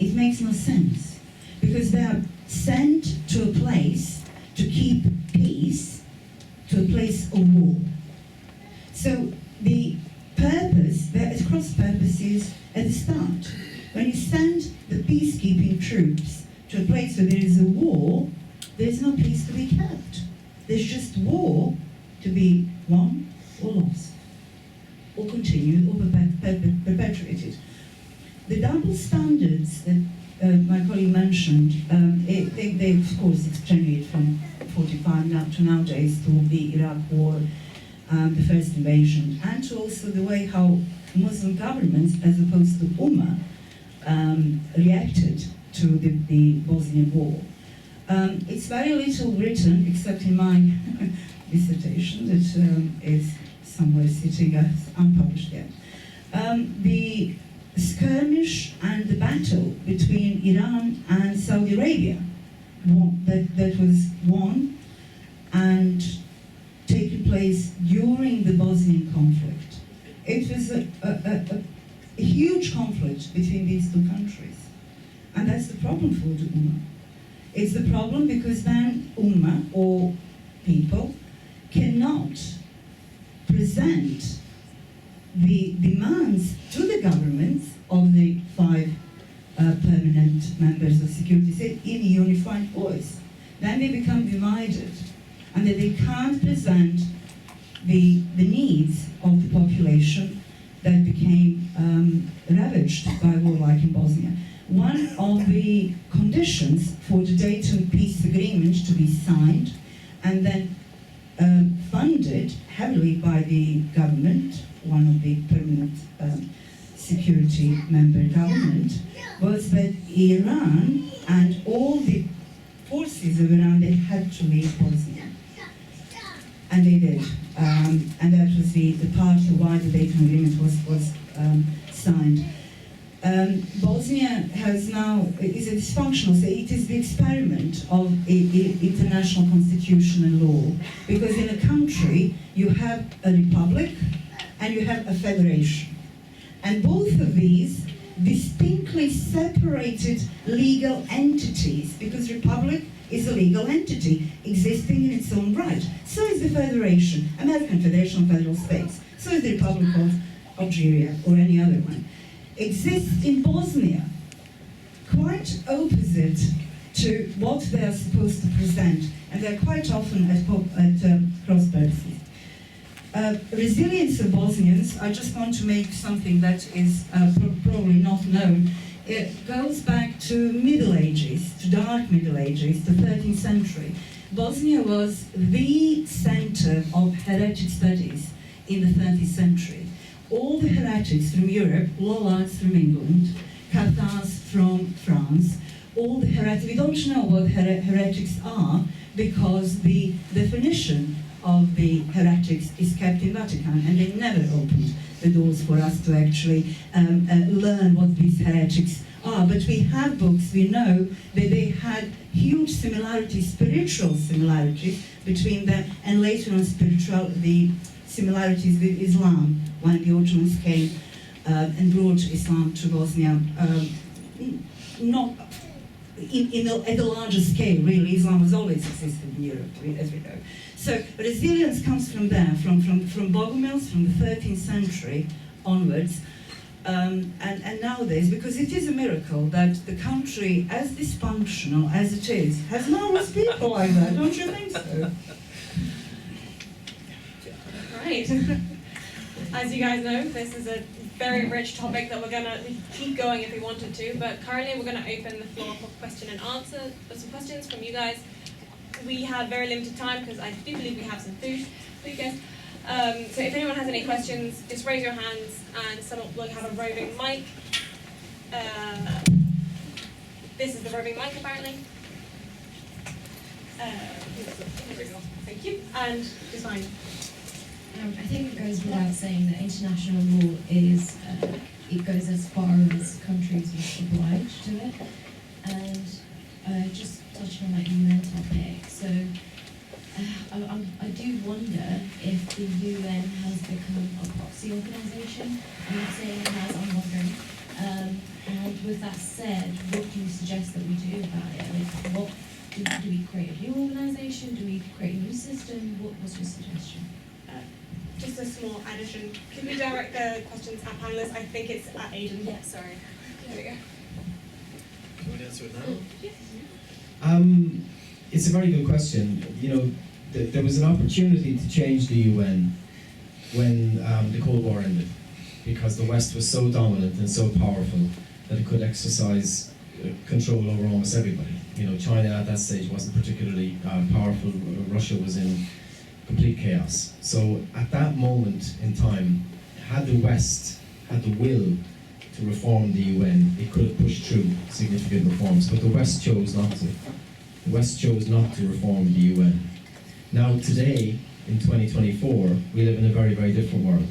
It makes no sense, because they are sent to a place to keep peace, to a place of war. So the purpose, there is cross purposes at the start. When you send the peacekeeping troops to a place where there is a war, there's no peace to be kept. There's just war to be won or lost, or continued, or perpetuated. The double standards that my colleague mentioned, they of course extended from 45 now to nowadays to the Iraq war, the first invasion, and to also the way how Muslim governments, as opposed to Ummah, reacted to the Bosnian war. It's very little written, except in my dissertation that is somewhere sitting as unpublished yet. The skirmish and the battle between Iran and Saudi Arabia that was won and taken place during the Bosnian conflict. It was a huge conflict between these two countries. And that's the problem for the Ummah. It's the problem because then Ummah, or people, cannot present the demands to the governments of the 5 permanent members of security state in a unified voice. Then they become divided, and that they can't present the needs of the population that became ravaged by war like in Bosnia. One of the conditions for the Dayton Peace Agreement to be signed and then funded heavily by the government, one of the permanent security member government, was that Iran and all the forces of Iran, they had to leave Bosnia. And they did. And that was the part of why the Dayton Agreement was signed. Bosnia has now, is a dysfunctional state. It is the experiment of international constitution and law. Because in a country, you have a republic and you have a federation. And both of these distinctly separated legal entities, because republic is a legal entity existing in its own right. So is the federation, American Federation of Federal States. So is the Republic of Algeria or any other one. Exists in Bosnia, quite opposite to what they are supposed to present, and they're quite often at cross purposes. resilience of Bosnians, I just want to make something that is probably not known. It goes back to Middle Ages, to dark Middle Ages, the 13th century. Bosnia was the center of heretic studies in the 13th century. All the heretics from Europe, Lollards from England, Cathars from France, all the heretics, we don't know what heretics are because the definition of the heretics is kept in Vatican, and they never opened the doors for us to actually learn what these heretics are. But we have books, we know that they had huge similarities, spiritual similarities between them, and later on the similarities with Islam, when the Ottomans came and brought Islam to Bosnia, not at a larger scale, really. Islam has always existed in Europe, as we know. So resilience comes from there, from Bogomils, from the 13th century onwards, and nowadays, because it is a miracle that the country, as dysfunctional as it is, has now its people like that, don't you think so? Right. As you guys know, this is a very rich topic that we're going to keep going if we wanted to, but currently we're going to open the floor for question and answer. There's some questions from you guys. We have very limited time because I do believe we have some food for you guys. So if anyone has any questions, just raise your hands and someone will have a roving mic. This is the roving mic apparently. Thank you. And just fine. I think it goes without saying that international law is, it goes as far as countries are obliged to it. And just touching on that UN topic, so I do wonder if the UN has become a proxy organisation. I'm not saying it has, I'm wondering. And with that said, what do you suggest that we do about it? Like, what do we create a new organisation? Do we create a new system? What's your suggestion? Just a small addition. Can we direct the questions at panelists? I think it's at Aidan. Yeah, sorry. There we go. Can we answer it now? It's a very good question. You know, there was an opportunity to change the UN when the Cold War ended, because the West was so dominant and so powerful that it could exercise control over almost everybody. You know, China at that stage wasn't particularly powerful. Russia was in complete chaos. So at that moment in time, had the West had the will to reform the UN, it could have pushed through significant reforms, but the West chose not to. The West chose not to reform the UN. Now today, in 2024, we live in a very, very different world.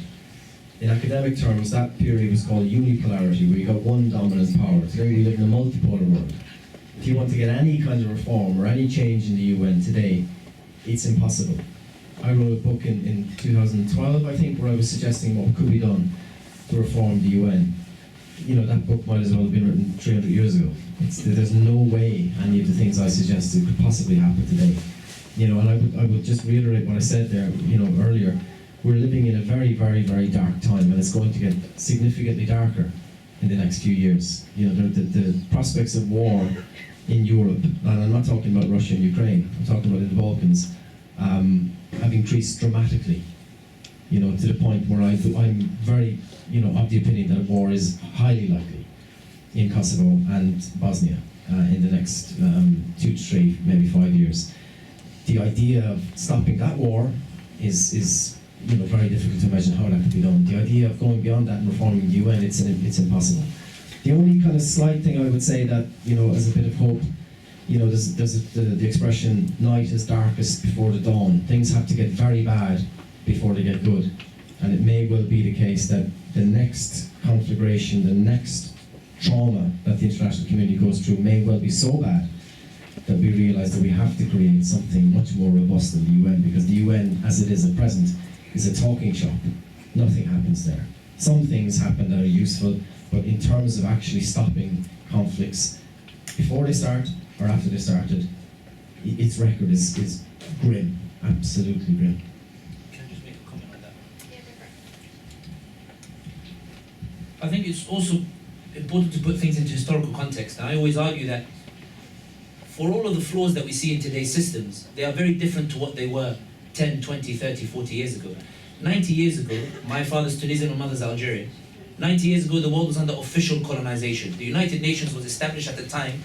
In academic terms, that period was called unipolarity, where you got one dominant power. Today we live in a multipolar world. If you want to get any kind of reform or any change in the UN today, it's impossible. I wrote a book in 2012, I think, where I was suggesting what could be done to reform the UN. You know, that book might as well have been written 300 years ago. There's no way any of the things I suggested could possibly happen today. You know, and I would just reiterate what I said there, you know, earlier. We're living in a very, very, very dark time, and it's going to get significantly darker in the next few years. You know, the prospects of war in Europe, and I'm not talking about Russia and Ukraine, I'm talking about in the Balkans, have increased dramatically, you know, to the point where I'm very, you know, of the opinion that a war is highly likely in Kosovo and Bosnia in the next 2 to 3, maybe 5 years. The idea of stopping that war is you know, very difficult to imagine how that could be done. The idea of going beyond that and reforming the UN, it's impossible. The only kind of slight thing I would say that, you know, as a bit of hope, you know, there's the expression, night is darkest before the dawn. Things have to get very bad before they get good. And it may well be the case that the next conflagration, the next trauma that the international community goes through may well be so bad that we realise that we have to create something much more robust than the UN, because the UN, as it is at present, is a talking shop. Nothing happens there. Some things happen that are useful, but in terms of actually stopping conflicts before they start or after they started, its record is grim, absolutely grim. Can I just make a comment on that? I think it's also important to put things into historical context. And I always argue that for all of the flaws that we see in today's systems, they are very different to what they were 10, 20, 30, 40 years ago. 90 years ago, my father's Tunisian, my mother's Algerian. 90 years ago, the world was under official colonization. The United Nations was established at the time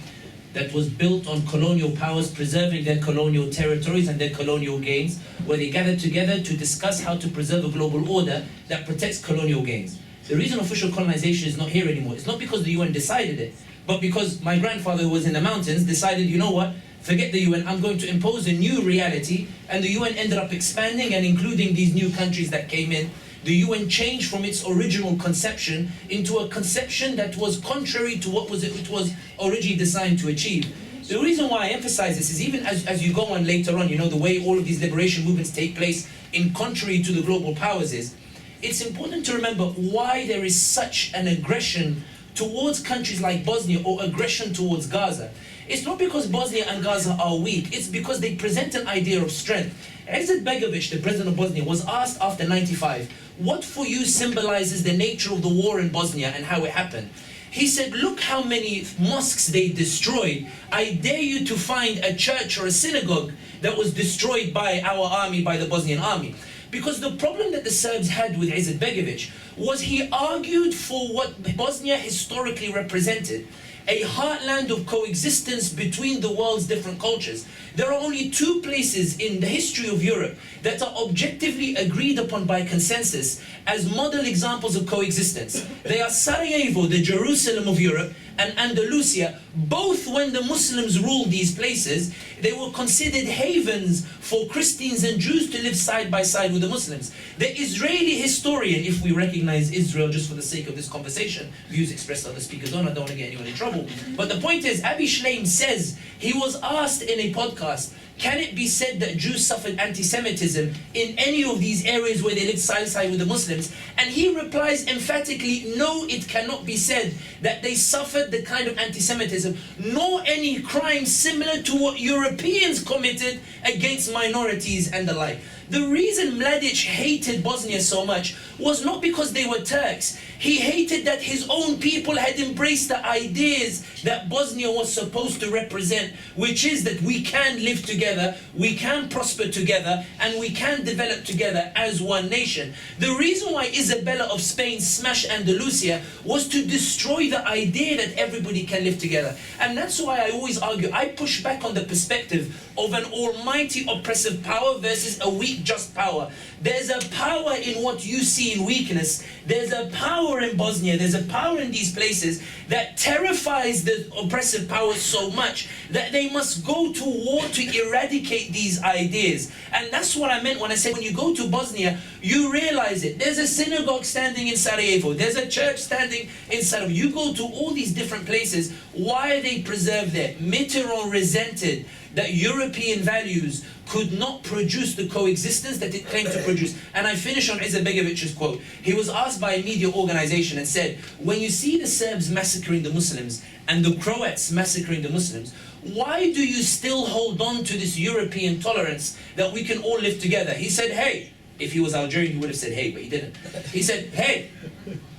that was built on colonial powers preserving their colonial territories and their colonial gains, where they gathered together to discuss how to preserve a global order that protects colonial gains. The reason official colonization is not here anymore, it's not because the UN decided it, but because my grandfather, who was in the mountains, decided, you know what, forget the UN, I'm going to impose a new reality, and the UN ended up expanding and including these new countries that came in. The UN changed from its original conception into a conception that was contrary to what it was originally designed to achieve. The reason why I emphasize this is even as you go on later on, you know, the way all of these liberation movements take place in contrary to the global powers is, it's important to remember why there is such an aggression towards countries like Bosnia or aggression towards Gaza. It's not because Bosnia and Gaza are weak, it's because they present an idea of strength. Izetbegovic, the president of Bosnia, was asked after '95, what for you symbolizes the nature of the war in Bosnia and how it happened? He said, look how many mosques they destroyed. I dare you to find a church or a synagogue that was destroyed by our army, by the Bosnian army. Because the problem that the Serbs had with Izetbegovic was he argued for what Bosnia historically represented, a heartland of coexistence between the world's different cultures. There are only two places in the history of Europe that are objectively agreed upon by consensus as model examples of coexistence. They are Sarajevo, the Jerusalem of Europe, and Andalusia. Both, when the Muslims ruled these places, they were considered havens for Christians and Jews to live side by side with the Muslims. The Israeli historian, if we recognize Israel just for the sake of this conversation, views expressed by other speakers on, I don't want to get anyone in trouble. But the point is, Abi Shleim says, he was asked in a podcast, can it be said that Jews suffered anti-Semitism in any of these areas where they lived side by side with the Muslims? And he replies emphatically, no, it cannot be said that they suffered the kind of anti-Semitism, nor any crime similar to what Europeans committed against minorities and the like. The reason Mladic hated Bosnia so much was not because they were Turks. He hated that his own people had embraced the ideas that Bosnia was supposed to represent, which is that we can live together, we can prosper together, and we can develop together as one nation. The reason why Isabella of Spain smashed Andalusia was to destroy the idea that everybody can live together. And that's why I always argue, I push back on the perspective of an almighty oppressive power versus a weak just power. There's a power in what you see in weakness. There's a power in Bosnia, there's a power in these places that terrifies the oppressive powers so much that they must go to war to eradicate these ideas. And that's what I meant when I said when you go to Bosnia, you realize it. There's a synagogue standing in Sarajevo, there's a church standing in Sarajevo. You go to all these different places, why are they preserved there? Mitterrand resented that European values could not produce the coexistence that it claimed to produce. And I finish on Izetbegovic's quote. He was asked by a media organization and said, when you see the Serbs massacring the Muslims and the Croats massacring the Muslims, why do you still hold on to this European tolerance that we can all live together? He said, hey. If he was Algerian, he would have said hey, but he didn't. He said, hey.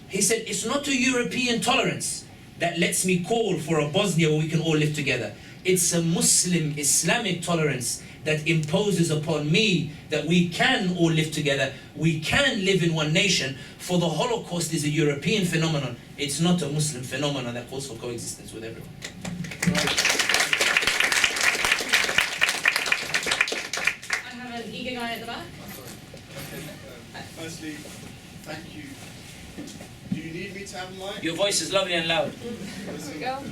He said, it's not a European tolerance that lets me call for a Bosnia where we can all live together. It's a Muslim Islamic tolerance that imposes upon me that we can all live together, we can live in one nation, for the Holocaust is a European phenomenon, it's not a Muslim phenomenon that calls for coexistence with everyone. I have an eager guy at the back. Firstly, thank you. Do you need me to have a mic? Your voice is lovely and loud. There we go.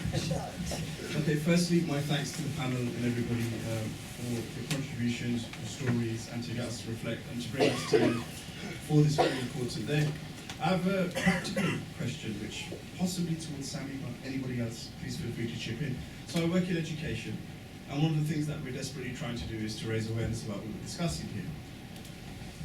Okay, firstly, my thanks to the panel and everybody for your contributions, your stories, and to get us to reflect and to bring us together for this very important day. I have a practical question, which possibly towards Sammy, but anybody else, please feel free to chip in. So I work in education, and one of the things that we're desperately trying to do is to raise awareness about what we're discussing here.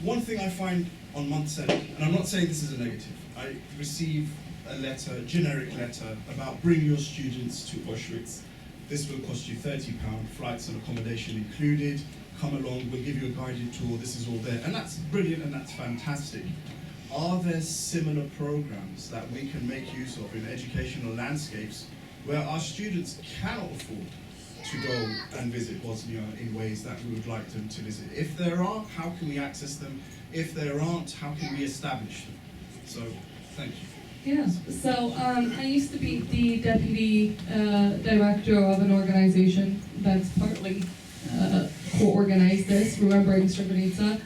One thing I find on month's end, and I'm not saying this is a negative, I receive a letter, a generic letter, about bring your students to Auschwitz. This will cost you £30, flights and accommodation included. Come along, we'll give you a guided tour, this is all there. And that's brilliant and that's fantastic. Are there similar programs that we can make use of in educational landscapes where our students cannot afford to go and visit Bosnia in ways that we would like them to visit? If there are, how can we access them? If there aren't, how can we establish them? So, thank you. Yeah, so I used to be the deputy director of an organization that's partly co-organized this, Remembering Srebrenica.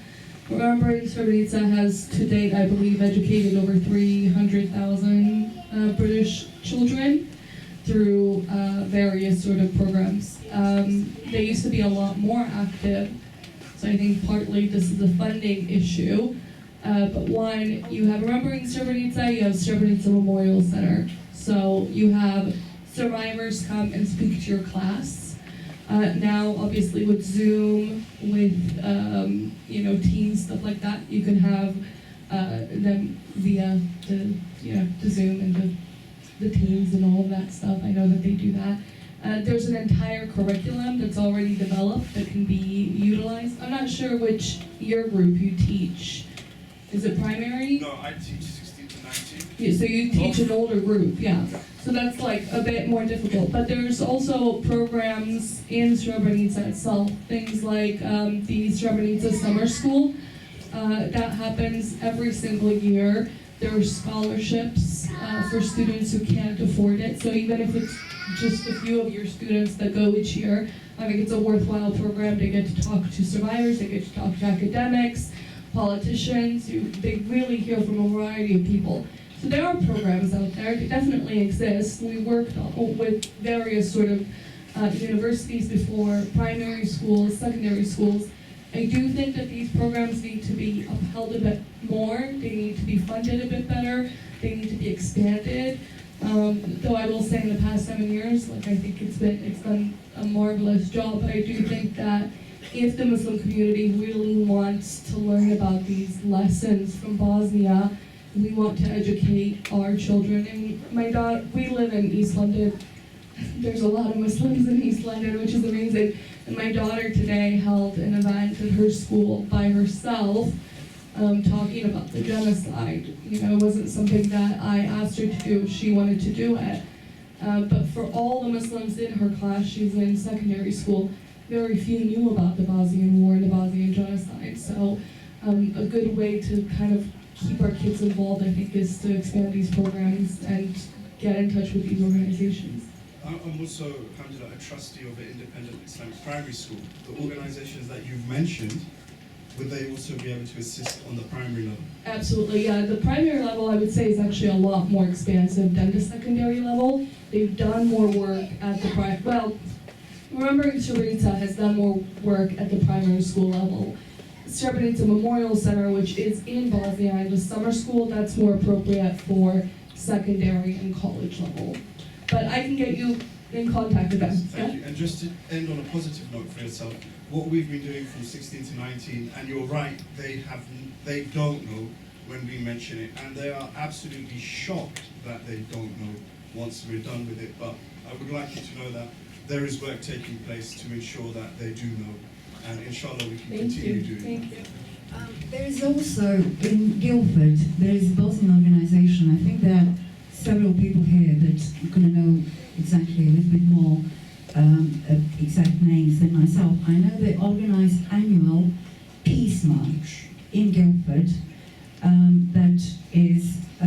Remembering Srebrenica has to date, I believe, educated over 300,000 British children through various sort of programs. They used to be a lot more active, so I think partly this is a funding issue. But one, you have Remembering Srebrenica, you have Srebrenica Memorial Center. So you have survivors come and speak to your class. Now, obviously, with Zoom, with Teams, stuff like that, you can have them via the Zoom and the Teams and all of that stuff. I know that they do that. There's an entire curriculum that's already developed that can be utilized. I'm not sure which year group you teach. Is it primary? No, I teach 16 to 19. Yeah, so you teach an older group, yeah. So that's like a bit more difficult. But there's also programs in Srebrenica itself, things like the Srebrenica Summer School. That happens every single year. There are scholarships for students who can't afford it. So even if it's just a few of your students that go each year, I think it's a worthwhile program. They get to talk to survivors, they get to talk to academics, politicians, they really hear from a variety of people. So there are programs out there, they definitely exist. We worked with various sort of universities before, primary schools, secondary schools. I do think that these programs need to be upheld a bit more, they need to be funded a bit better, they need to be expanded. Though I will say in the past 7 years, I think it's done a marvelous job, but I do think that if the Muslim community really wants to learn about these lessons from Bosnia, we want to educate our children. And my daughter, we live in East London. There's a lot of Muslims in East London, which is amazing. And my daughter today held an event at her school by herself, talking about the genocide. It wasn't something that I asked her to do, she wanted to do it. But for all the Muslims in her class, she's in secondary school, very few knew about the Bosnian War and the Bosnian genocide. So a good way to kind of keep our kids involved, I think, is to expand these programs and get in touch with these organizations. I'm also, alhamdulillah, a trustee of an independent Islamic primary school. The organizations that you've mentioned, would they also be able to assist on the primary level? Absolutely, yeah. The primary level, I would say, is actually a lot more expansive than the secondary level. They've done more work at the Remembering Srebrenica has done more work at the primary school level. Srebrenica Memorial Center, which is in Bosnia, and the summer school, that's more appropriate for secondary and college level. But I can get you in contact with them. Thank you. And just to end on a positive note for yourself, what we've been doing from 16 to 19, and you're right, they don't know when we mention it, and they are absolutely shocked that they don't know once we're done with it. But I would like you to know that there is work taking place to ensure that they do know, and inshallah we can continue doing Thank that. you. There is also, in Guildford, there is a Bosnian organisation. I think there are several people here that are going to know exactly a little bit more exact names than myself. I know they organise annual Peace March in Guildford that is a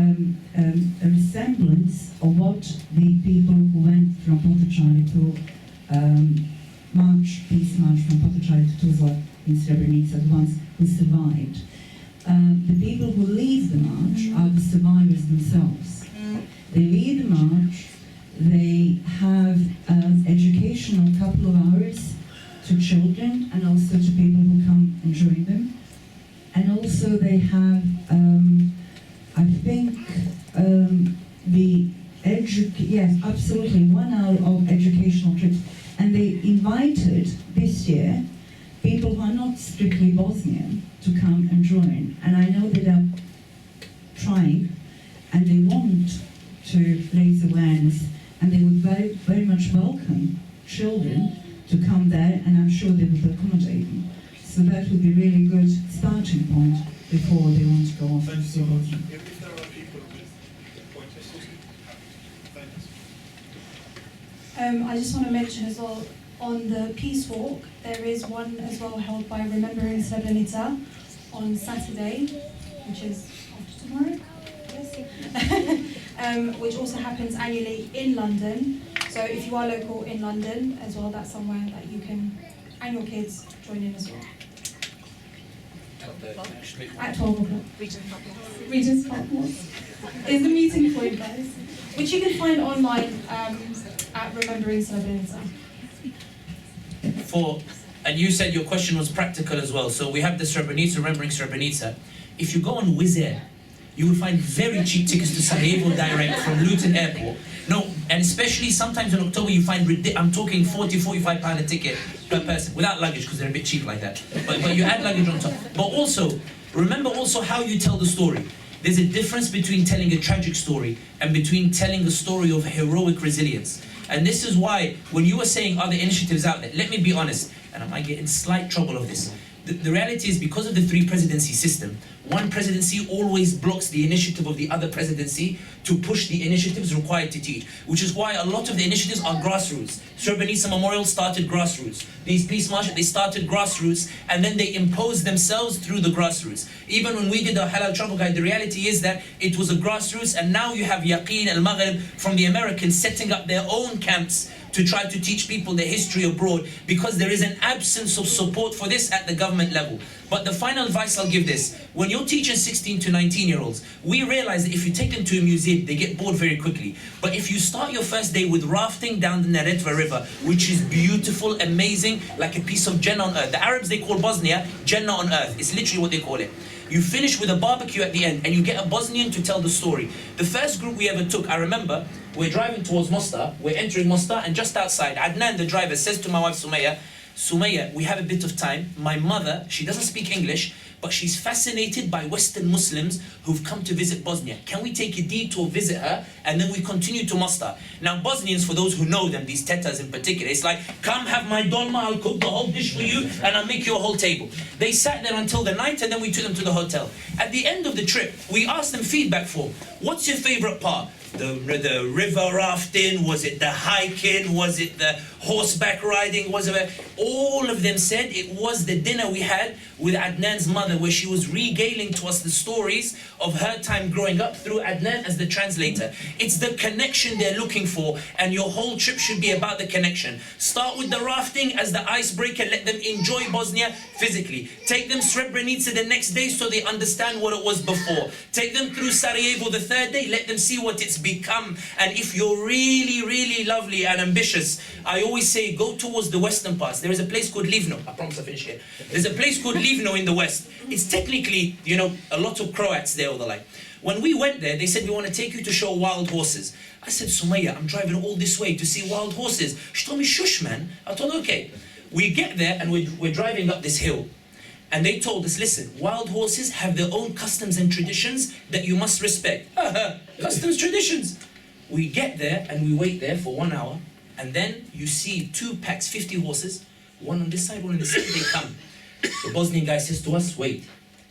resemblance of what the people who went from Potocari to Peace March from Potocari to Tuzla in Srebrenica, the ones who survived. The people who lead the march are the survivors themselves. They lead the march, they have educational couple of hours to children and also to people who come and join them. And also they have, I think, yes, absolutely, 1 hour of educational trips. And they invited this year people who are not strictly Bosnian to come and join. And I know that they're trying and they want to raise awareness, and they would very, very much welcome children to come there, and I'm sure they would accommodate them. So that would be a really good starting point before they want to go off. Thank you so much. If there are people with pointers, thank you. I just want to mention as well, on the Peace Walk, there is one as well held by Remembering Srebrenica on Saturday, which is after tomorrow, yes. Which also happens annually in London. So if you are local in London as well, that's somewhere that you can, and your kids, join in as well. At 12 o'clock. Regent's Park North is the meeting point, guys, which you can find online at Remembering Srebrenica. And you said your question was practical as well. So we have the Srebrenica, Remembering Srebrenica. If you go on Wizz Air, you will find very cheap tickets to Sarajevo direct from Luton Airport. No, and especially sometimes in October you find, I'm talking 40, 45 pound a ticket per person, without luggage because they're a bit cheap like that. But you add luggage on top. But also, remember also how you tell the story. There's a difference between telling a tragic story and between telling a story of heroic resilience. And this is why, when you were saying other initiatives out there, let me be honest, and I might get in slight trouble of this. The reality is, because of the three presidency system, one presidency always blocks the initiative of the other presidency to push the initiatives required to teach, which is why a lot of the initiatives are grassroots. Srebrenica Memorial started grassroots. These peace marches, they started grassroots, and then they imposed themselves through the grassroots. Even when we did the Halal Travel Guide, the reality is that it was a grassroots, and now you have Yaqeen al-Maghrib from the Americans setting up their own camps to try to teach people the history abroad, because there is an absence of support for this at the government level. But the final advice I'll give this: when you're teaching 16 to 19-year-olds, we realize that if you take them to a museum, they get bored very quickly. But if you start your first day with rafting down the Neretva River, which is beautiful, amazing, like a piece of Jannah on earth. The Arabs, they call Bosnia Jannah on earth. It's literally what they call it. You finish with a barbecue at the end, and you get a Bosnian to tell the story. The first group we ever took, I remember, we're driving towards Mostar, we're entering Mostar, and just outside, Adnan, the driver, says to my wife Sumaya, we have a bit of time. My mother, she doesn't speak English, but she's fascinated by Western Muslims who've come to visit Bosnia. Can we take a detour, visit her, and then we continue to Mostar? Now, Bosnians, for those who know them, these Tatars in particular, it's like, come have my dolma, I'll cook the whole dish for you, and I'll make you a whole table. They sat there until the night, and then we took them to the hotel. At the end of the trip, we asked them feedback form. What's your favorite part? The river rafting? Was it the hiking? Was it the horseback riding? Was it? All of them said it was the dinner we had with Adnan's mother, where she was regaling to us the stories of her time growing up through Adnan as the translator. It's the connection they're looking for, and your whole trip should be about the connection. Start with the rafting as the icebreaker. Let them enjoy Bosnia physically. Take them Srebrenica the next day so they understand what it was before. Take them through Sarajevo the third day. Let them see what it's become. And if you're really, really lovely and ambitious, I always say go towards the western parts. There is a place called Livno. I promise I'll finish here. There's a place called Livno in the west. It's technically, you know, a lot of Croats there or the like. When we went there, they said, we want to take you to show wild horses. I said, Sumaya, I'm driving all this way to see wild horses. She told me, shush, man. I told her, okay. We get there and we're driving up this hill. And they told us, listen, wild horses have their own customs and traditions that you must respect. Customs, traditions. We get there and we wait there for 1 hour. And then you see 2 packs, 50 horses. One on this side, one on this side. They come. The Bosnian guy says to us, wait.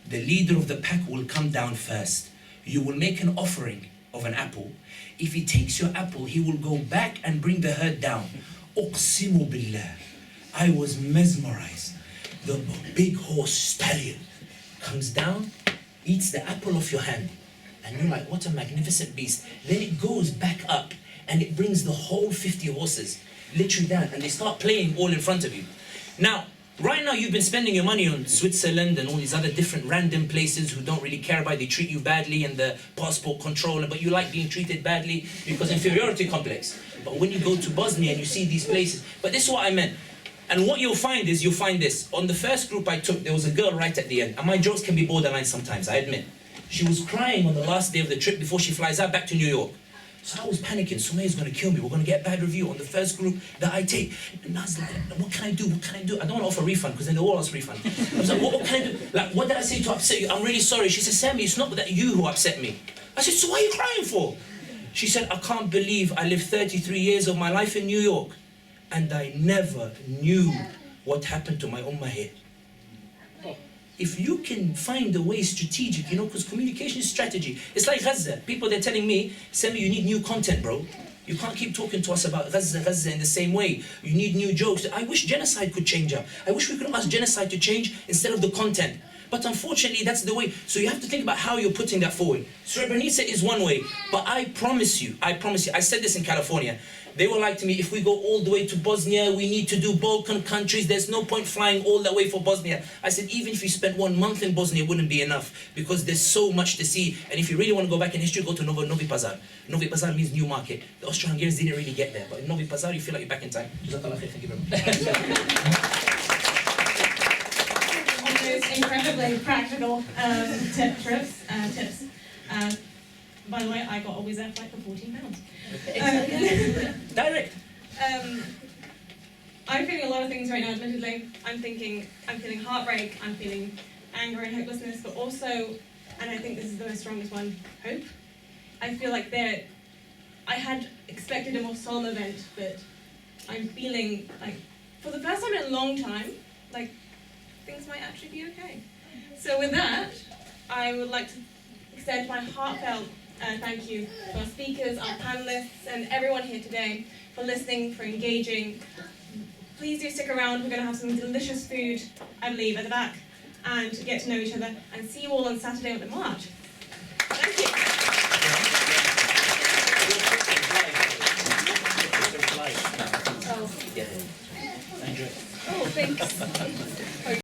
The leader of the pack will come down first. You will make an offering of an apple. If he takes your apple, he will go back and bring the herd down. Uqsimu billah. I was mesmerized. The big horse stallion comes down, eats the apple off your hand. And you're like, what a magnificent beast. Then it goes back up and it brings the whole 50 horses literally down, and they start playing all in front of you. Now, right now you've been spending your money on Switzerland and all these other different random places who don't really care about it. They treat you badly and the passport control, but you like being treated badly because inferiority complex. But when you go to Bosnia and you see these places, but this is what I meant. And what you'll find is, you'll find this. On the first group I took, there was a girl right at the end. And my jokes can be borderline sometimes, I admit. She was crying on the last day of the trip before she flies out back to New York. So I was panicking. Sumayya's going to kill me. We're going to get a bad review on the first group that I take. And I was like, what can I do? What can I do? I don't want to offer a refund because then they all ask refund. I was like, what can I do? Like, what did I say to upset you? I'm really sorry. She said, Sammy, it's not that you who upset me. I said, so what are you crying for? She said, I can't believe I lived 33 years of my life in New York and I never knew what happened to my ummah here. If you can find a way strategic, you know, because communication is strategy. It's like Gaza. People, they're telling me, Sammy, you need new content, bro. You can't keep talking to us about Gaza in the same way. You need new jokes. I wish genocide could change up. I wish we could ask genocide to change instead of the content. But unfortunately, that's the way. So you have to think about how you're putting that forward. Srebrenica is one way, but I promise you, I said this in California. They were like to me, if we go all the way to Bosnia, we need to do Balkan countries. There's no point flying all that way for Bosnia. I said, even if you spent 1 month in Bosnia, it wouldn't be enough because there's so much to see. And if you really want to go back in history, go to Novi Pazar. Novi Pazar means new market. The Austro-Hungarians didn't really get there, but in Novi Pazar, you feel like you're back in time. Jazakallah khair. Thank you very much. On those incredibly practical tips. By the way, I got a Wizz Air flight for £14. Direct. I'm feeling a lot of things right now, admittedly. I'm feeling heartbreak, I'm feeling anger and hopelessness, but also, and I think this is the most strongest one, hope. I feel like I had expected a more solemn event, but I'm feeling like, for the first time in a long time, like things might actually be okay. So with that, I would like to extend my heartfelt thank you to our speakers, our panelists, and everyone here today for listening, for engaging. Please do stick around. We're going to have some delicious food, I believe, at the back, and get to know each other. And see you all on Saturday at the March. Thank you. Oh, thanks.